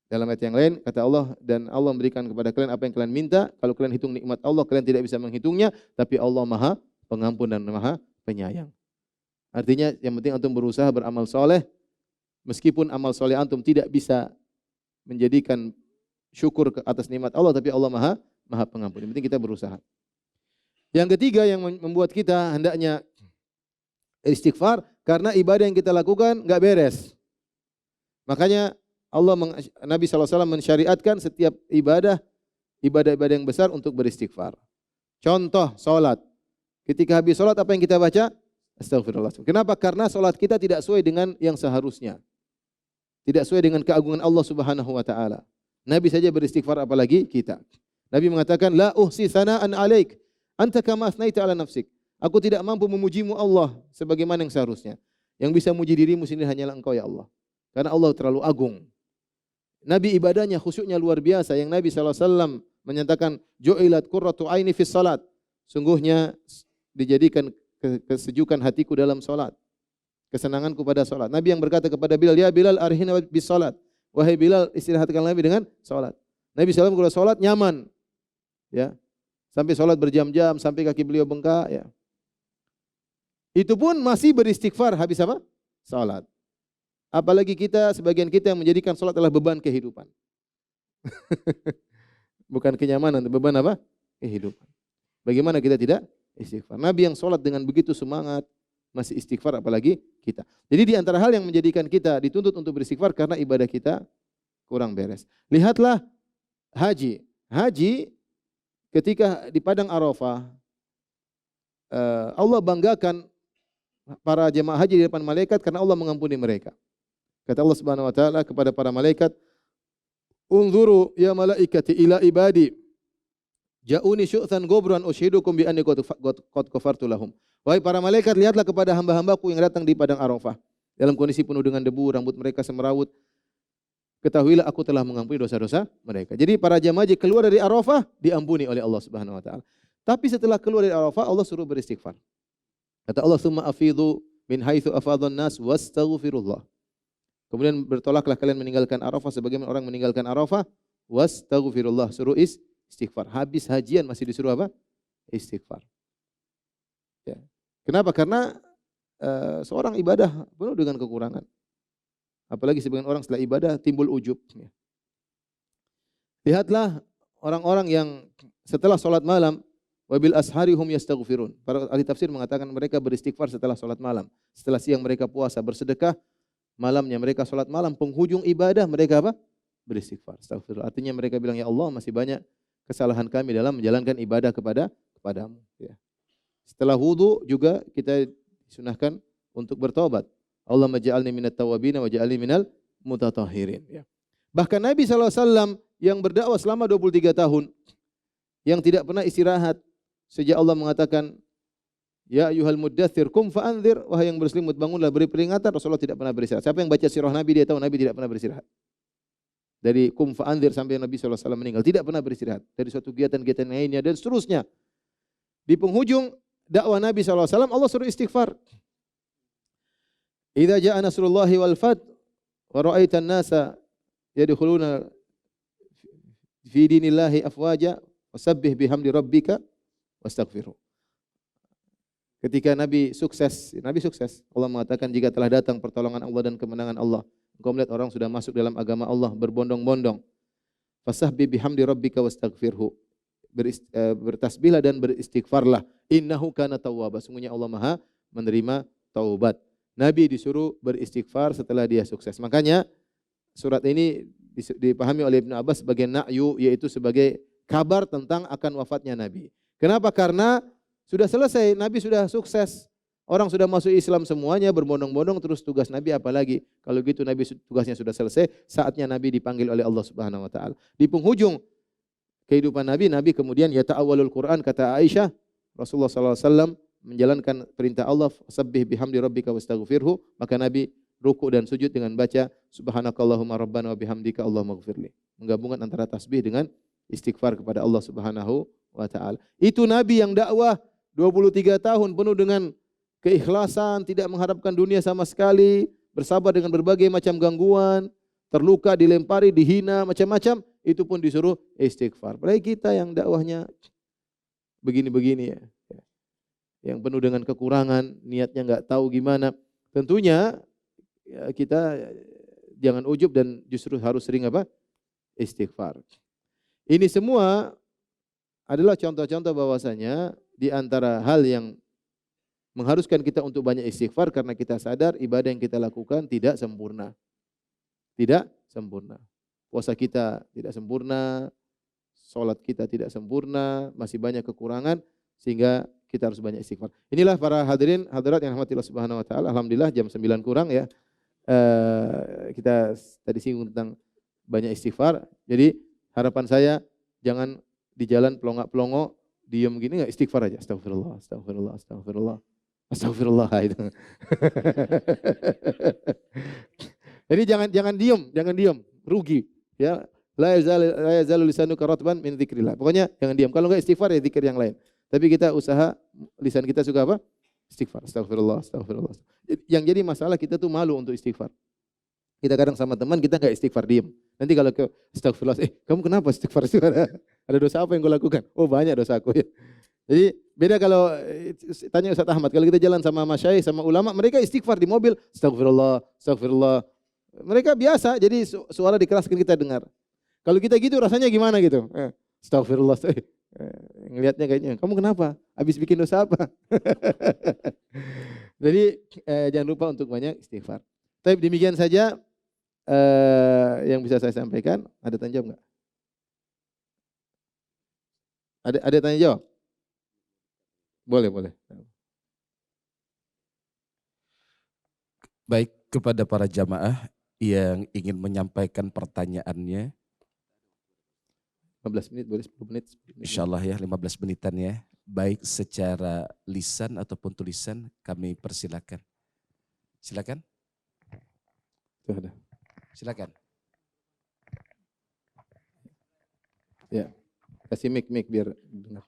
Dalam ayat yang lain kata Allah, dan Allah memberikan kepada kalian apa yang kalian minta. Kalau kalian hitung nikmat Allah, kalian tidak bisa menghitungnya, tapi Allah Maha Pengampun dan Maha Penyayang. Artinya yang penting antum berusaha beramal soleh, meskipun amal soleh antum tidak bisa menjadikan syukur ke atas nikmat Allah, tapi Allah Maha Pengampun. Yang penting kita berusaha. Yang ketiga yang membuat kita hendaknya istighfar, karena ibadah yang kita lakukan enggak beres. Makanya Nabi SAW mensyariatkan setiap ibadah yang besar untuk beristighfar. Contoh solat. Ketika habis solat apa yang kita baca? Astagfirullah. Kenapa? Karena solat kita tidak sesuai dengan yang seharusnya. Tidak sesuai dengan keagungan Allah Subhanahu wa taala. Nabi saja beristighfar, apalagi kita. Nabi mengatakan, la uhsi sana'an 'alaik, anta kama asnaita 'ala nafsik. Aku tidak mampu memujimu Allah sebagaimana yang seharusnya. Yang bisa muji dirimu sendiri hanyalah Engkau ya Allah. Karena Allah terlalu agung. Nabi ibadahnya, khusyuknya luar biasa. Yang Nabi SAW menyatakan, ju'ilat qurratu aini fis salat. Sungguhnya dijadikan kesejukan hatiku dalam salat. Kesenanganku pada salat. Nabi yang berkata kepada Bilal, ya Bilal arihna bis salat. Wahai Bilal, istirahatkan Nabi dengan salat. Nabi SAW kalau salat nyaman. Ya. Sampai salat berjam-jam, sampai kaki beliau bengkak. Ya. Itu pun masih beristighfar habis apa? Salat. Apalagi kita, sebagian kita yang menjadikan salat adalah beban kehidupan. Bukan kenyamanan, beban apa? Kehidupan. Bagaimana kita tidak istighfar? Nabi yang salat dengan begitu semangat, masih istighfar, apalagi kita. Jadi di antara hal yang menjadikan kita dituntut untuk beristighfar karena ibadah kita kurang beres. Lihatlah haji. Haji ketika di padang Arafah, Allah banggakan para jemaah haji di depan malaikat karena Allah mengampuni mereka. Kata Allah Subhanahu wa taala kepada para malaikat, "Unzuru ya malaikati ila ibadi. Ja'uni syu'than gobran ushidukum bi anni qad ghafartu lahum." Wahai para malaikat, lihatlah kepada hamba-hambaku yang datang di padang Arafah dalam kondisi penuh dengan debu, rambut mereka semerawut. Ketahuilah aku telah mengampuni dosa-dosa mereka. Jadi para jemaah haji keluar dari Arafah diampuni oleh Allah Subhanahu wa taala. Tapi setelah keluar dari Arafah, Allah suruh beristighfar. Kata Allah, "Tsumma afidhu min haitsu afadhan nas wastaghfirullah." Kemudian bertolaklah kalian meninggalkan Arafah sebagaimana orang meninggalkan Arafah, wastaghfirullah, suruh istighfar. Habis hajian masih disuruh apa? Istighfar. Ya. Kenapa? Karena seorang ibadah penuh dengan kekurangan. Apalagi sebagian orang setelah ibadah timbul ujub. Ya. Lihatlah orang-orang yang setelah sholat malam, wabil asharihum yastaghfirun. Para ahli tafsir mengatakan mereka beristighfar setelah sholat malam. Setelah siang mereka puasa bersedekah, malamnya mereka sholat malam, penghujung ibadah mereka apa? Beristighfar. Astagfirullah. Artinya mereka bilang, ya Allah masih banyak kesalahan kami dalam menjalankan ibadah kepadamu. Ya. Setelah wudu juga kita disunahkan untuk bertobat. Allah maj'alni minat tawabin wa ja'alni minal mutatahhirin. Ya. Bahkan Nabi SAW yang berdakwah selama 23 tahun, yang tidak pernah istirahat, sejak Allah mengatakan, ya ayyuhal muddathir kum fa'anzir, wahai yang berselimut bangunlah, beri peringatan. Rasulullah tidak pernah beristirahat. Siapa yang baca sirah Nabi dia tahu Nabi tidak pernah beristirahat. Dari kum fa'anzir sampai Nabi SAW meninggal. Tidak pernah beristirahat. Dari suatu kegiatan-kegiatan lainnya dan seterusnya. Di penghujung dakwah Nabi SAW, Allah suruh istighfar. Idza ja'a nasrullahi wal fath wa ra'aitan nasa yadkhuluna fi dinillahi afwaja wasabbih bihamdi rabbika wastaghfirhu. Ketika Nabi sukses. Allah mengatakan jika telah datang pertolongan Allah dan kemenangan Allah, engkau melihat orang sudah masuk dalam agama Allah berbondong-bondong. Fasabbih bihamdi rabbika wastaghfirhu. Bertasbihlah dan beristighfarlah. Innahu kana tawwaba. Sungguhnya Allah Maha menerima taubat. Nabi disuruh beristighfar setelah dia sukses. Makanya surat ini dipahami oleh Ibnu Abbas sebagai na'yu, yaitu sebagai kabar tentang akan wafatnya Nabi. Kenapa? Karena sudah selesai, Nabi sudah sukses. Orang sudah masuk Islam semuanya berbondong-bondong, terus tugas Nabi apa lagi? Kalau gitu Nabi tugasnya sudah selesai, saatnya Nabi dipanggil oleh Allah Subhanahu wa taala. Di penghujung kehidupan Nabi, Nabi kemudian yata'awwalul Quran, kata Aisyah, Rasulullah sallallahu alaihi wasallam menjalankan perintah Allah, sabbih bihamdi rabbika wastaghfirhu, maka Nabi ruku dan sujud dengan baca subhanakallahumma rabbana wa bihamdika allahumma ighfirli. Menggabungkan antara tasbih dengan istighfar kepada Allah Subhanahu wa taala. Itu Nabi yang dakwah 23 tahun penuh dengan keikhlasan, tidak mengharapkan dunia sama sekali, bersabar dengan berbagai macam gangguan, terluka, dilempari, dihina, macam-macam, itu pun disuruh istighfar. Apalagi kita yang dakwahnya begini-begini ya. Yang penuh dengan kekurangan, niatnya enggak tahu gimana. Tentunya ya, kita jangan ujub dan justru harus sering apa? Istighfar. Ini semua adalah contoh-contoh bahwasanya di antara hal yang mengharuskan kita untuk banyak istighfar karena kita sadar ibadah yang kita lakukan tidak sempurna. Tidak sempurna. Puasa kita tidak sempurna, salat kita tidak sempurna, masih banyak kekurangan sehingga kita harus banyak istighfar. Inilah para hadirin hadirat yang rahmati Allah Subhanahu wa taala. Alhamdulillah jam 9 kurang ya. Kita tadi singgung tentang banyak istighfar. Jadi harapan saya jangan di jalan pelongo-pelongo diam gini enggak, istighfar aja. Astagfirullah, astagfirullah, astagfirullah. Astagfirullah itu. Jadi jangan diam, rugi ya. La yazalu lisanuka ratban min dzikrillah. Pokoknya jangan diam. Kalau enggak istighfar ya zikir yang lain. Tapi kita usaha lisan kita suka apa? Istighfar. Astagfirullah, astagfirullah. Yang jadi masalah kita tuh malu untuk istighfar. Kita kadang sama teman kita enggak istighfar, diam. Nanti kalau ke astagfirullah, kamu kenapa istighfar? Ada dosa apa yang kau lakukan? Oh banyak dosaku ya. Jadi beda kalau tanya Ustaz Ahmad, kalau kita jalan sama masyayikh, sama ulama, mereka istighfar di mobil, astagfirullah, astagfirullah. Mereka biasa, jadi suara dikeraskan kita dengar. Kalau kita gitu rasanya gimana gitu? Astagfirullah. Ngelihatnya kayaknya, kamu kenapa? Habis bikin dosa apa? Jadi jangan lupa untuk banyak istighfar. Tapi demikian saja yang bisa saya sampaikan. Ada tanya jawab enggak? Ada tanya jawab? Boleh.
Baik, kepada para jamaah yang ingin menyampaikan pertanyaannya,
15 menit, boleh 10 menit.
insya Allah ya 15 menitan ya. Baik secara lisan ataupun tulisan kami persilakan. Silakan.
Tuh ada.
Silakan.
Ya, kasih mic biar dengar.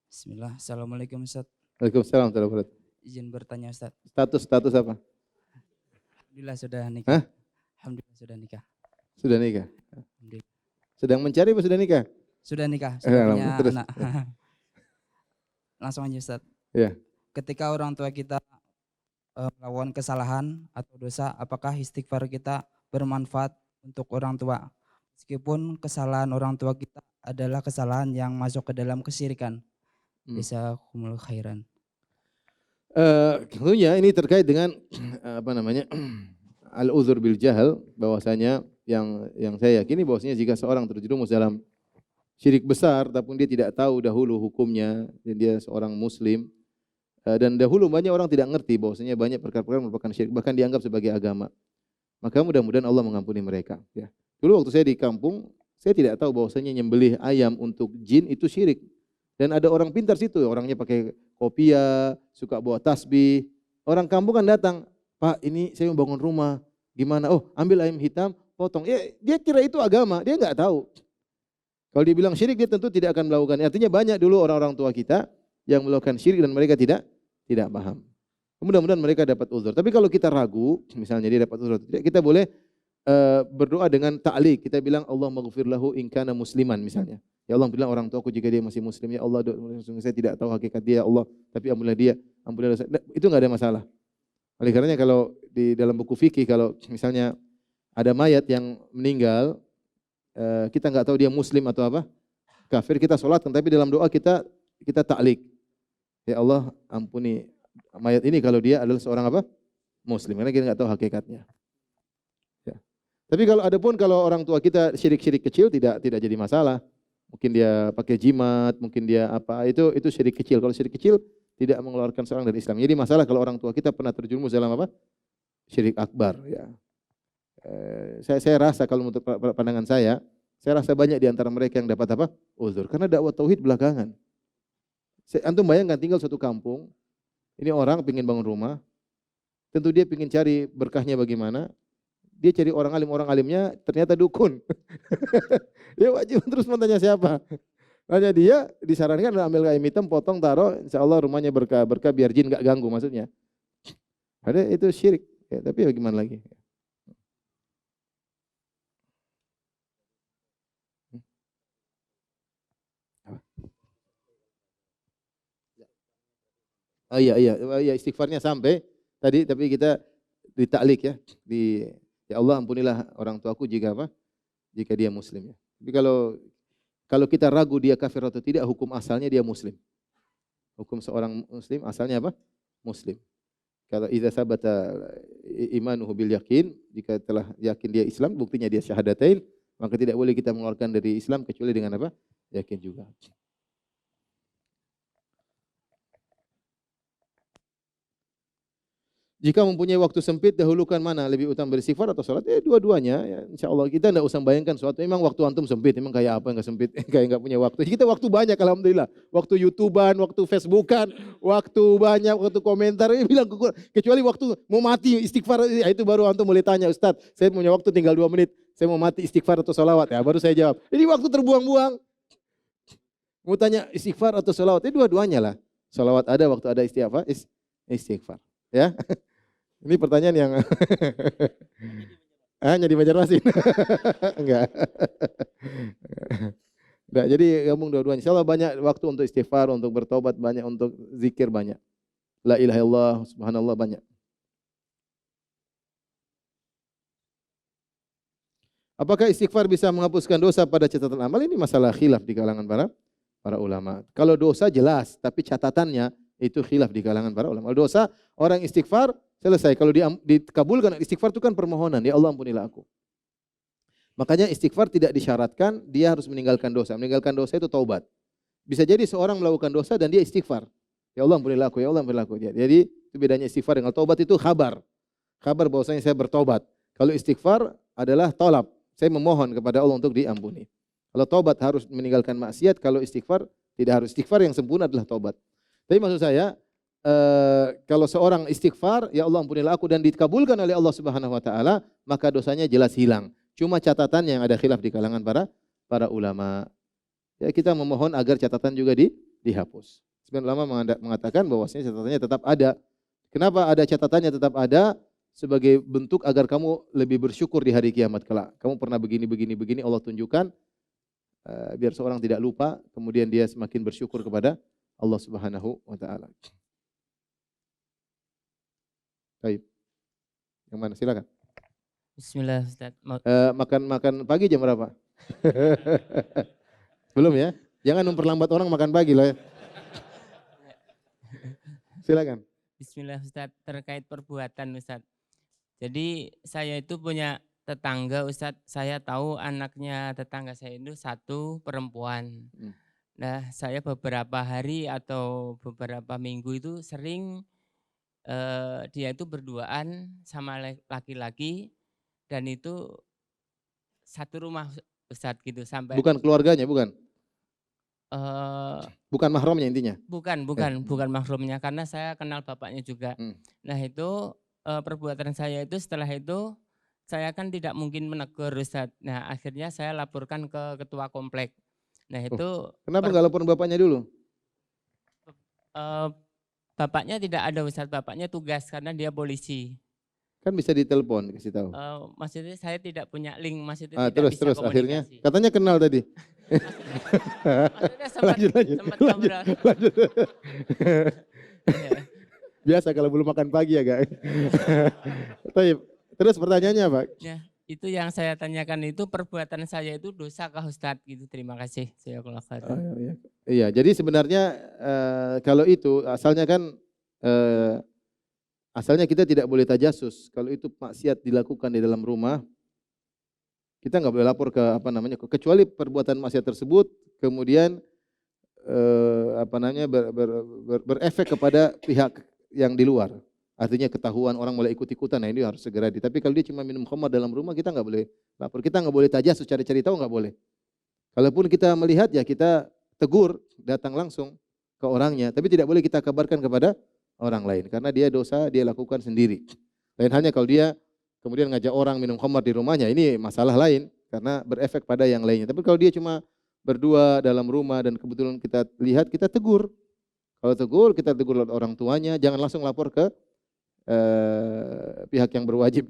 Bismillah, Assalamualaikum Ustaz.
Waalaikumsalam warahmatullahi wabarakatuh.
Izin bertanya Ustaz.
Status apa?
Alhamdulillah sudah nikah.
Hah?
Alhamdulillah sudah nikah.
Sudah nikah?
Alhamdulillah.
Sedang mencari apa sudah nikah?
Sudah nikah, sudah punya
Terus.
anak. Langsung aja Ustaz.
Ya.
Ketika orang tua kita melakukan kesalahan atau dosa, apakah istighfar kita bermanfaat untuk orang tua? Meskipun kesalahan orang tua kita adalah kesalahan yang masuk ke dalam kesyirikan. Jazakumul khairan.
Tentunya ini terkait dengan al-uzur bil jahal, bahwasanya yang saya yakini bahwasanya jika seorang terjerumus dalam syirik besar tapi dia tidak tahu dahulu hukumnya, dan dia seorang muslim dan dahulu banyak orang tidak ngerti bahwasanya banyak perkara-perkara merupakan syirik bahkan dianggap sebagai agama. Maka mudah-mudahan Allah mengampuni mereka ya. Dulu waktu saya di kampung, saya tidak tahu bahwasanya nyembelih ayam untuk jin itu syirik. Dan ada orang pintar situ, orangnya pakai kopiah, suka bawa tasbih. Orang kampung kan datang, Pak ini saya mau bangun rumah, gimana? Oh ambil ayam hitam, potong. Ya, dia kira itu agama, dia nggak tahu. Kalau dibilang syirik dia tentu tidak akan melakukan. Artinya banyak dulu orang-orang tua kita yang melakukan syirik dan mereka tidak paham. Mudah-mudahan mereka dapat uzur. Tapi kalau kita ragu, misalnya dia dapat uzur, kita boleh berdoa dengan ta'liq. Kita bilang Allah maghfir lahu in kana musliman misalnya. Ya Allah bilang orang tuaku jika dia masih muslim, ya Allah saya tidak tahu hakikat dia, ya Allah, tapi ampunilah dia, ampunilah dosa. Itu enggak ada masalah. Oleh karenanya kalau di dalam buku fikih kalau misalnya ada mayat yang meninggal, kita enggak tahu dia muslim atau apa, kafir, kita sholatkan, tapi dalam doa kita ta'liq. Ya Allah, ampuni mayat ini kalau dia adalah seorang apa? Muslim, karena kita enggak tahu hakikatnya. Ya. Tapi kalau orang tua kita syirik-syirik kecil tidak jadi masalah. Mungkin dia pakai jimat, mungkin dia apa, itu syirik kecil. Kalau syirik kecil tidak mengeluarkan seorang dari Islam. Jadi masalah kalau orang tua kita pernah terjerumus dalam apa? Syirik akbar. Ya. Saya rasa kalau menurut pandangan saya rasa banyak di antara mereka yang dapat apa? Uzur. Karena dakwah tauhid belakangan. Antum bayangkan tinggal suatu kampung, ini orang ingin bangun rumah, tentu dia ingin cari berkahnya bagaimana. Dia cari orang alimnya ternyata dukun. Dia wajib terus bertanya siapa. Hanya dia disarankan ambil kain hitam, potong, taruh, insya Allah rumahnya berkah biar jin nggak ganggu maksudnya. Ada itu syirik. Ya, tapi bagaimana lagi? Oh iya istighfarnya sampai tadi, tapi kita ditaklik ya, ya Allah ampunilah orang tuaku jika apa? Jika dia muslim ya. Tapi kalau kita ragu dia kafir atau tidak, hukum asalnya dia muslim. Hukum seorang muslim asalnya apa? Muslim. Kalau idza sabata imanuhu bil yakin, jika telah yakin dia Islam, buktinya dia syahadatain, maka tidak boleh kita mengeluarkan dari Islam kecuali dengan apa? Yakin juga. Jika mempunyai waktu sempit, dahulukan mana? Lebih utama beristighfar atau sholat? Dua-duanya. Ya, insya Allah kita tidak usah bayangkan sesuatu. Memang waktu antum sempit, memang kayak apa nggak sempit? Kayak nggak punya waktu. Kita waktu banyak, alhamdulillah. Waktu YouTubean, waktu Facebookan, waktu banyak, waktu komentar. Bilang kecuali waktu mau mati istighfar, ya itu baru antum boleh tanya, Ustadz, saya punya waktu tinggal 2 menit. Saya mau mati istighfar atau sholawat? Ya baru saya jawab. Ini waktu terbuang-buang. Mau tanya istighfar atau sholawat? Dua-duanya lah. Sholawat ada, waktu ada istighfar. Ya. Ini pertanyaan yang hanya di Banjarmasin. Enggak. Enggak, jadi gabung dua-duanya. Insyaallah banyak waktu untuk istighfar, untuk bertobat, banyak untuk zikir banyak. La ilaha illallah, subhanallah banyak. Apakah istighfar bisa menghapuskan dosa pada catatan amal? Ini masalah khilaf di kalangan para ulama. Kalau dosa jelas, tapi catatannya itu khilaf di kalangan para ulama. Kalau dosa, orang istighfar selesai. Kalau dikabulkan istighfar itu kan permohonan, ya Allah ampunilah aku. Makanya istighfar tidak disyaratkan dia harus meninggalkan dosa. Meninggalkan dosa itu taubat. Bisa jadi seorang melakukan dosa dan dia istighfar. Ya Allah ampunilah aku, ya Allah ampunilah aku. Jadi itu bedanya istighfar dengan taubat, itu khabar. Khabar bahwasanya saya bertobat. Kalau istighfar adalah tolab. Saya memohon kepada Allah untuk diampuni. Kalau taubat harus meninggalkan maksiat, kalau istighfar tidak harus. Istighfar yang sempurna adalah taubat. Tapi maksud saya, kalau seorang istighfar, ya Allah ampunilah aku, dan dikabulkan oleh Allah Subhanahu wa taala, maka dosanya jelas hilang. Cuma catatan yang ada khilaf di kalangan para ulama. Ya, kita memohon agar catatan juga dihapus. Sebagian ulama mengatakan bahwasanya catatannya tetap ada. Kenapa ada catatannya tetap ada? Sebagai bentuk agar kamu lebih bersyukur di hari kiamat kelak. Kamu pernah begini, Allah tunjukkan, biar seorang tidak lupa, kemudian dia semakin bersyukur kepada Allah Subhanahu wa taala. Baik. Yang mana? Silakan.
Bismillah Ustaz.
Makan pagi jam berapa? Belum ya? Jangan memperlambat orang makan pagi loh ya. Silakan.
Bismillah Ustaz, terkait perbuatan Ustaz. Jadi saya itu punya tetangga Ustaz, saya tahu anaknya tetangga saya itu 1 perempuan. Nah saya beberapa hari atau beberapa minggu itu sering dia itu berduaan sama laki-laki, dan itu satu rumah Ustaz gitu sampai.
Bukan keluarganya, bukan? Bukan mahramnya intinya.
Bukan mahramnya, karena saya kenal bapaknya juga. Nah itu perbuatan saya itu setelah itu saya kan tidak mungkin menegur Ustadz. Nah akhirnya saya laporkan ke ketua komplek. Nah itu
Kenapa nggak laporin bapaknya dulu?
Bapaknya tidak ada Ustadz, bapaknya tugas karena dia polisi.
Kan bisa ditelepon, kasih tahu.
Maksudnya saya tidak punya link, maksudnya tidak
Terus
bisa komunikasi.
akhirnya katanya kenal tadi.
Maksudnya sempat ngobrol.
Lanjut. Biasa kalau belum makan pagi ya guys. Terus pertanyaannya Pak?
Ya, itu yang saya tanyakan itu perbuatan saya itu dosa kah Ustadz gitu. Terima kasih.
Iya, jadi sebenarnya kalau itu asalnya kan asalnya kita tidak boleh tajasus. Kalau itu maksiat dilakukan di dalam rumah, kita nggak boleh lapor ke kecuali perbuatan maksiat tersebut kemudian berefek kepada pihak yang di luar. Artinya ketahuan orang mulai ikut-ikutan, nah ini harus segera Tapi kalau dia cuma minum khamar dalam rumah, kita nggak boleh lapor. Kita nggak boleh tajasus, cari-cari tahu nggak boleh. Kalaupun kita melihat ya kita tegur, datang langsung ke orangnya. Tapi tidak boleh kita kabarkan kepada orang lain karena dia dosa dia lakukan sendiri. Lain halnya kalau dia kemudian ngajak orang minum khamar di rumahnya, ini masalah lain karena berefek pada yang lainnya. Tapi kalau dia cuma berdua dalam rumah dan kebetulan kita lihat, kita tegur. Kalau tegur, kita tegur orang tuanya, jangan langsung lapor ke pihak yang berwajib.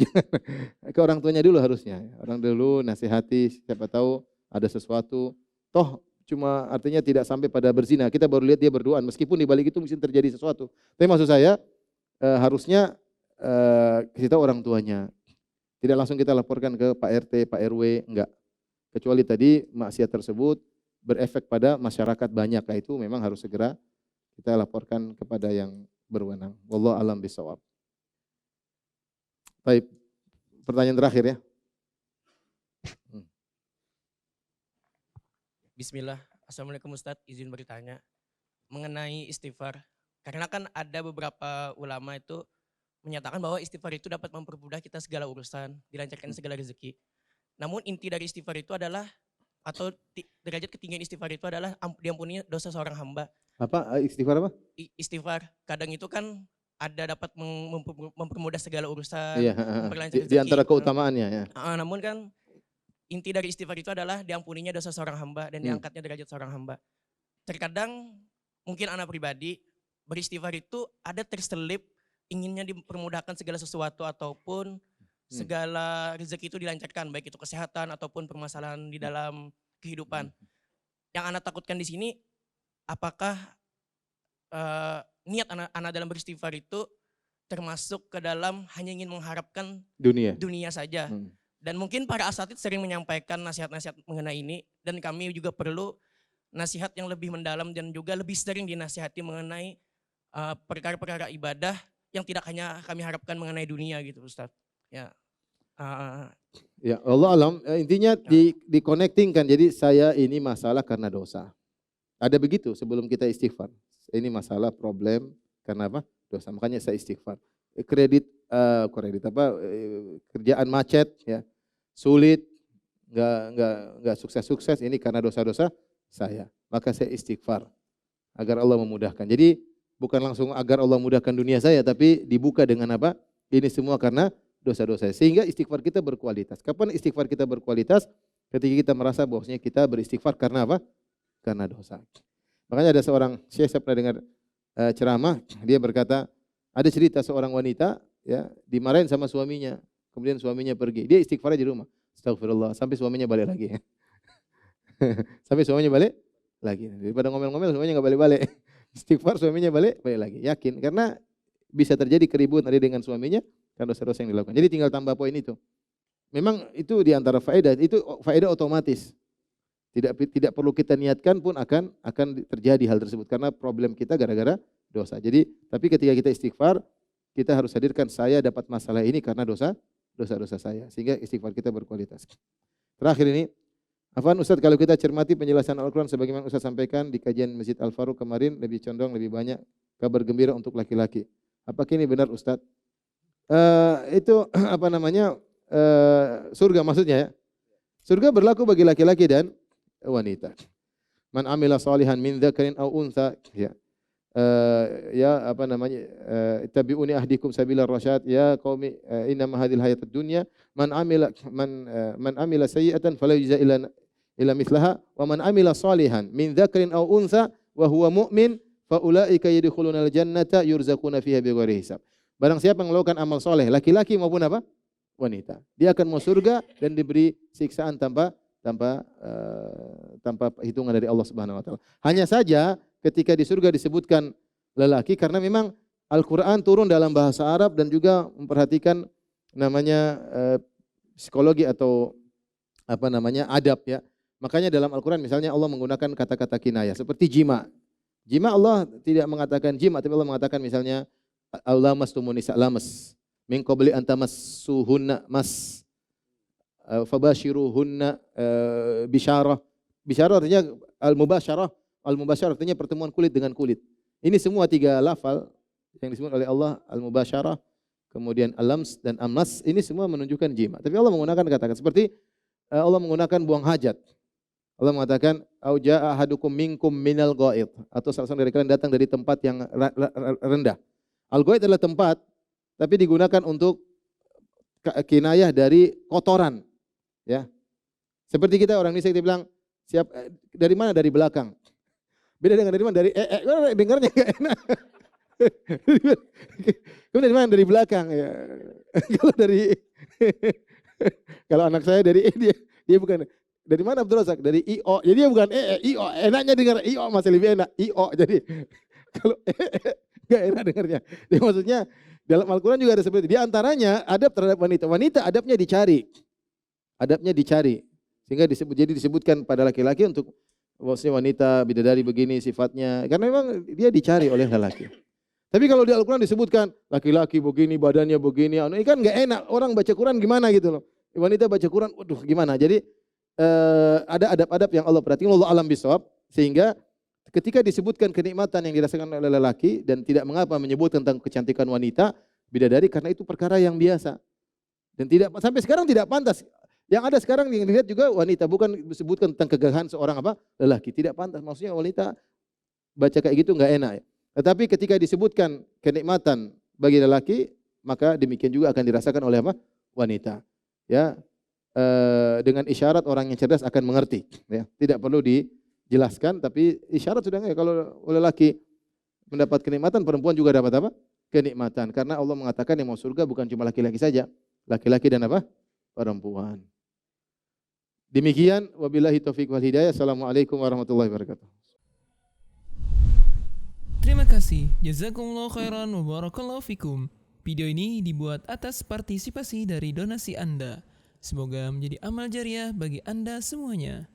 Ke orang tuanya dulu harusnya. Orang dulu nasihati, siapa tahu ada sesuatu. Toh cuma artinya tidak sampai pada berzina. Kita baru lihat dia berduaan, meskipun di balik itu mungkin terjadi sesuatu. Tapi maksud saya harusnya kita orang tuanya. Tidak langsung kita laporkan ke Pak RT, Pak RW, enggak. Kecuali tadi maksiat tersebut berefek pada masyarakat banyak, itu memang harus segera kita laporkan kepada yang berwenang. Wallahu a'lam bishawab. Baik, pertanyaan terakhir ya.
Bismillah, Assalamualaikum Ustadz, izin bertanya mengenai istighfar. Karena kan ada beberapa ulama itu menyatakan bahwa istighfar itu dapat mempermudah kita segala urusan, dilancarkan segala rezeki. Namun inti dari istighfar itu adalah, atau derajat ketinggian istighfar itu adalah diampuni dosa seorang hamba.
Apa istighfar apa?
Istighfar, kadang itu kan ada dapat mempermudah segala urusan,
iya,
memperlancar rezeki.
Di antara keutamaannya ya.
Namun kan inti dari istighfar itu adalah diampuninya dosa seorang hamba dan diangkatnya derajat seorang hamba. Terkadang mungkin anak pribadi beristighfar itu ada terselip inginnya dipermudahkan segala sesuatu ataupun segala rezeki itu dilancarkan, baik itu kesehatan ataupun permasalahan di dalam kehidupan. Yang anak takutkan di sini, apakah niat anak dalam beristighfar itu termasuk ke dalam hanya ingin mengharapkan dunia saja. Dan mungkin para asatid sering menyampaikan nasihat-nasihat mengenai ini, dan kami juga perlu nasihat yang lebih mendalam dan juga lebih sering dinasihati mengenai perkara-perkara ibadah yang tidak hanya kami harapkan mengenai dunia gitu Ustaz. Ya.
Ya Allah alam, intinya di connecting kan, jadi saya ini masalah karena dosa. Ada begitu sebelum kita istighfar. Ini masalah problem karena apa? Dosa. Makanya saya istighfar. Kerjaan macet ya. Sulit, enggak sukses-sukses, ini karena dosa-dosa saya. Maka saya istighfar agar Allah memudahkan. Jadi bukan langsung agar Allah mudahkan dunia saya, tapi dibuka dengan apa? Ini semua karena dosa-dosa. Sehingga istighfar kita berkualitas. Kapan istighfar kita berkualitas? Ketika kita merasa bahwasanya kita beristighfar karena apa? Karena dosa. Makanya ada seorang syekh, saya pernah dengar ceramah, dia berkata, ada cerita seorang wanita ya dimarahin sama suaminya. Kemudian suaminya pergi. Dia istighfar di rumah. Astagfirullah. Sampai suaminya balik lagi. Sampai suaminya balik lagi. Daripada ngomel-ngomel suaminya nggak balik-balik. Istighfar suaminya balik lagi. Yakin. Karena bisa terjadi keributan tadi dengan suaminya karena dosa-dosa yang dilakukan. Jadi tinggal tambah poin itu. Memang itu di antara faedah. Itu faedah otomatis. Tidak perlu kita niatkan pun akan terjadi hal tersebut. Karena problem kita gara-gara dosa. Jadi tapi ketika kita istighfar, kita harus hadirkan saya dapat masalah ini karena dosa-dosa saya. Sehingga istighfar kita berkualitas. Terakhir ini, Afwan Ustaz, kalau kita cermati penjelasan Al-Quran sebagaimana Ustaz sampaikan di kajian Masjid Al-Faruq kemarin, lebih condong, lebih banyak kabar gembira untuk laki-laki. Apakah ini benar Ustaz? Itu surga maksudnya ya. Surga berlaku bagi laki-laki dan wanita. man amila salihan min dzakarin aw untha, ya. Apa namanya, tabi'uni ahdikum sabilar rasyad, ya qaumi innama hadhil hayatud dunya man amila sayyi'atan fala yujza ila mithlaha wa man amila salihan min dzakarin aw untha wa huwa mu'min fa ulaika yadkhulunal jannata yurzaquna fiha bighairi hisab. Barang siapa yang melakukan amal soleh, laki-laki maupun apa? Wanita, dia akan masuk surga dan diberi siksaan tanpa hitungan dari Allah Subhanahu wa taala. Hanya saja ketika di surga disebutkan lelaki karena memang Al-Qur'an turun dalam bahasa Arab dan juga memperhatikan namanya psikologi atau apa namanya adab ya. Makanya dalam Al-Qur'an misalnya Allah menggunakan kata-kata kinayah seperti jima. Jima Allah tidak mengatakan jima, tapi Allah mengatakan misalnya lamastumuni lamas min qabli an tamassuhunna mas fabashiruhunna bisyarah. Bisyarah artinya al-mubasyarah artinya pertemuan kulit dengan kulit. Ini semua 3 lafal yang disebut oleh Allah, al-mubasyarah, kemudian al-lams dan amas, ini semua menunjukkan jima. Tapi Allah menggunakan kata-kata seperti Allah menggunakan buang hajat. Allah mengatakan au jaa ahadukum minkum minal ghaid, atau salah seorang dari kalian datang dari tempat yang rendah. Al-ghaid adalah tempat tapi digunakan untuk kinayah dari kotoran, ya. Seperti kita orang Indonesia kita bilang dari mana? Dari belakang. Beda dengan dari mana? Dari dengarnya enggak enak. Kamu dari mana? Dari belakang ya. Kalau dari kalau anak saya dari dia bukan dari mana Abdul Razak? Dari IO. Jadi dia bukan IO. Enaknya dengar IO masih lebih enak. IO. Jadi kalau enggak enak dengarnya. Jadi maksudnya dalam Al-Quran juga ada seperti itu. Di antaranya adab terhadap wanita. Wanita adabnya dicari. Adabnya dicari. Sehingga disebutkan pada laki-laki untuk maksudnya wanita bidadari begini sifatnya. Karena memang dia dicari oleh lelaki. Tapi kalau di Al-Quran disebutkan laki-laki begini, badannya begini. Ini kan enggak enak. Orang baca Quran gimana gitu loh. Wanita baca Quran, waduh gimana. Jadi ada adab-adab yang Allah perhatikan. Allah alam bisawab. Sehingga ketika disebutkan kenikmatan yang dirasakan oleh lelaki dan tidak mengapa menyebut tentang kecantikan wanita bidadari karena itu perkara yang biasa dan tidak sampai sekarang tidak pantas. Yang ada sekarang yang dilihat juga wanita, bukan disebutkan tentang kegagahan seorang apa lelaki, tidak pantas. Maksudnya wanita baca kayak gitu enggak enak. Tetapi ketika disebutkan kenikmatan bagi lelaki, maka demikian juga akan dirasakan oleh apa wanita. Ya, dengan isyarat orang yang cerdas akan mengerti. Ya, tidak perlu dijelaskan, tapi isyarat sudah enggak. Kalau lelaki mendapat kenikmatan, perempuan juga dapat apa? Kenikmatan. Karena Allah mengatakan yang mau surga bukan cuma laki-laki saja, laki-laki dan apa? Perempuan. Demikian, wabillahi taufiq wal hidayah. Assalamualaikum warahmatullahi wabarakatuh.
Terima kasih. Jazakumullah khairan wa barakallahu fikum. Video ini dibuat atas partisipasi dari donasi Anda. Semoga menjadi amal jariah bagi Anda semuanya.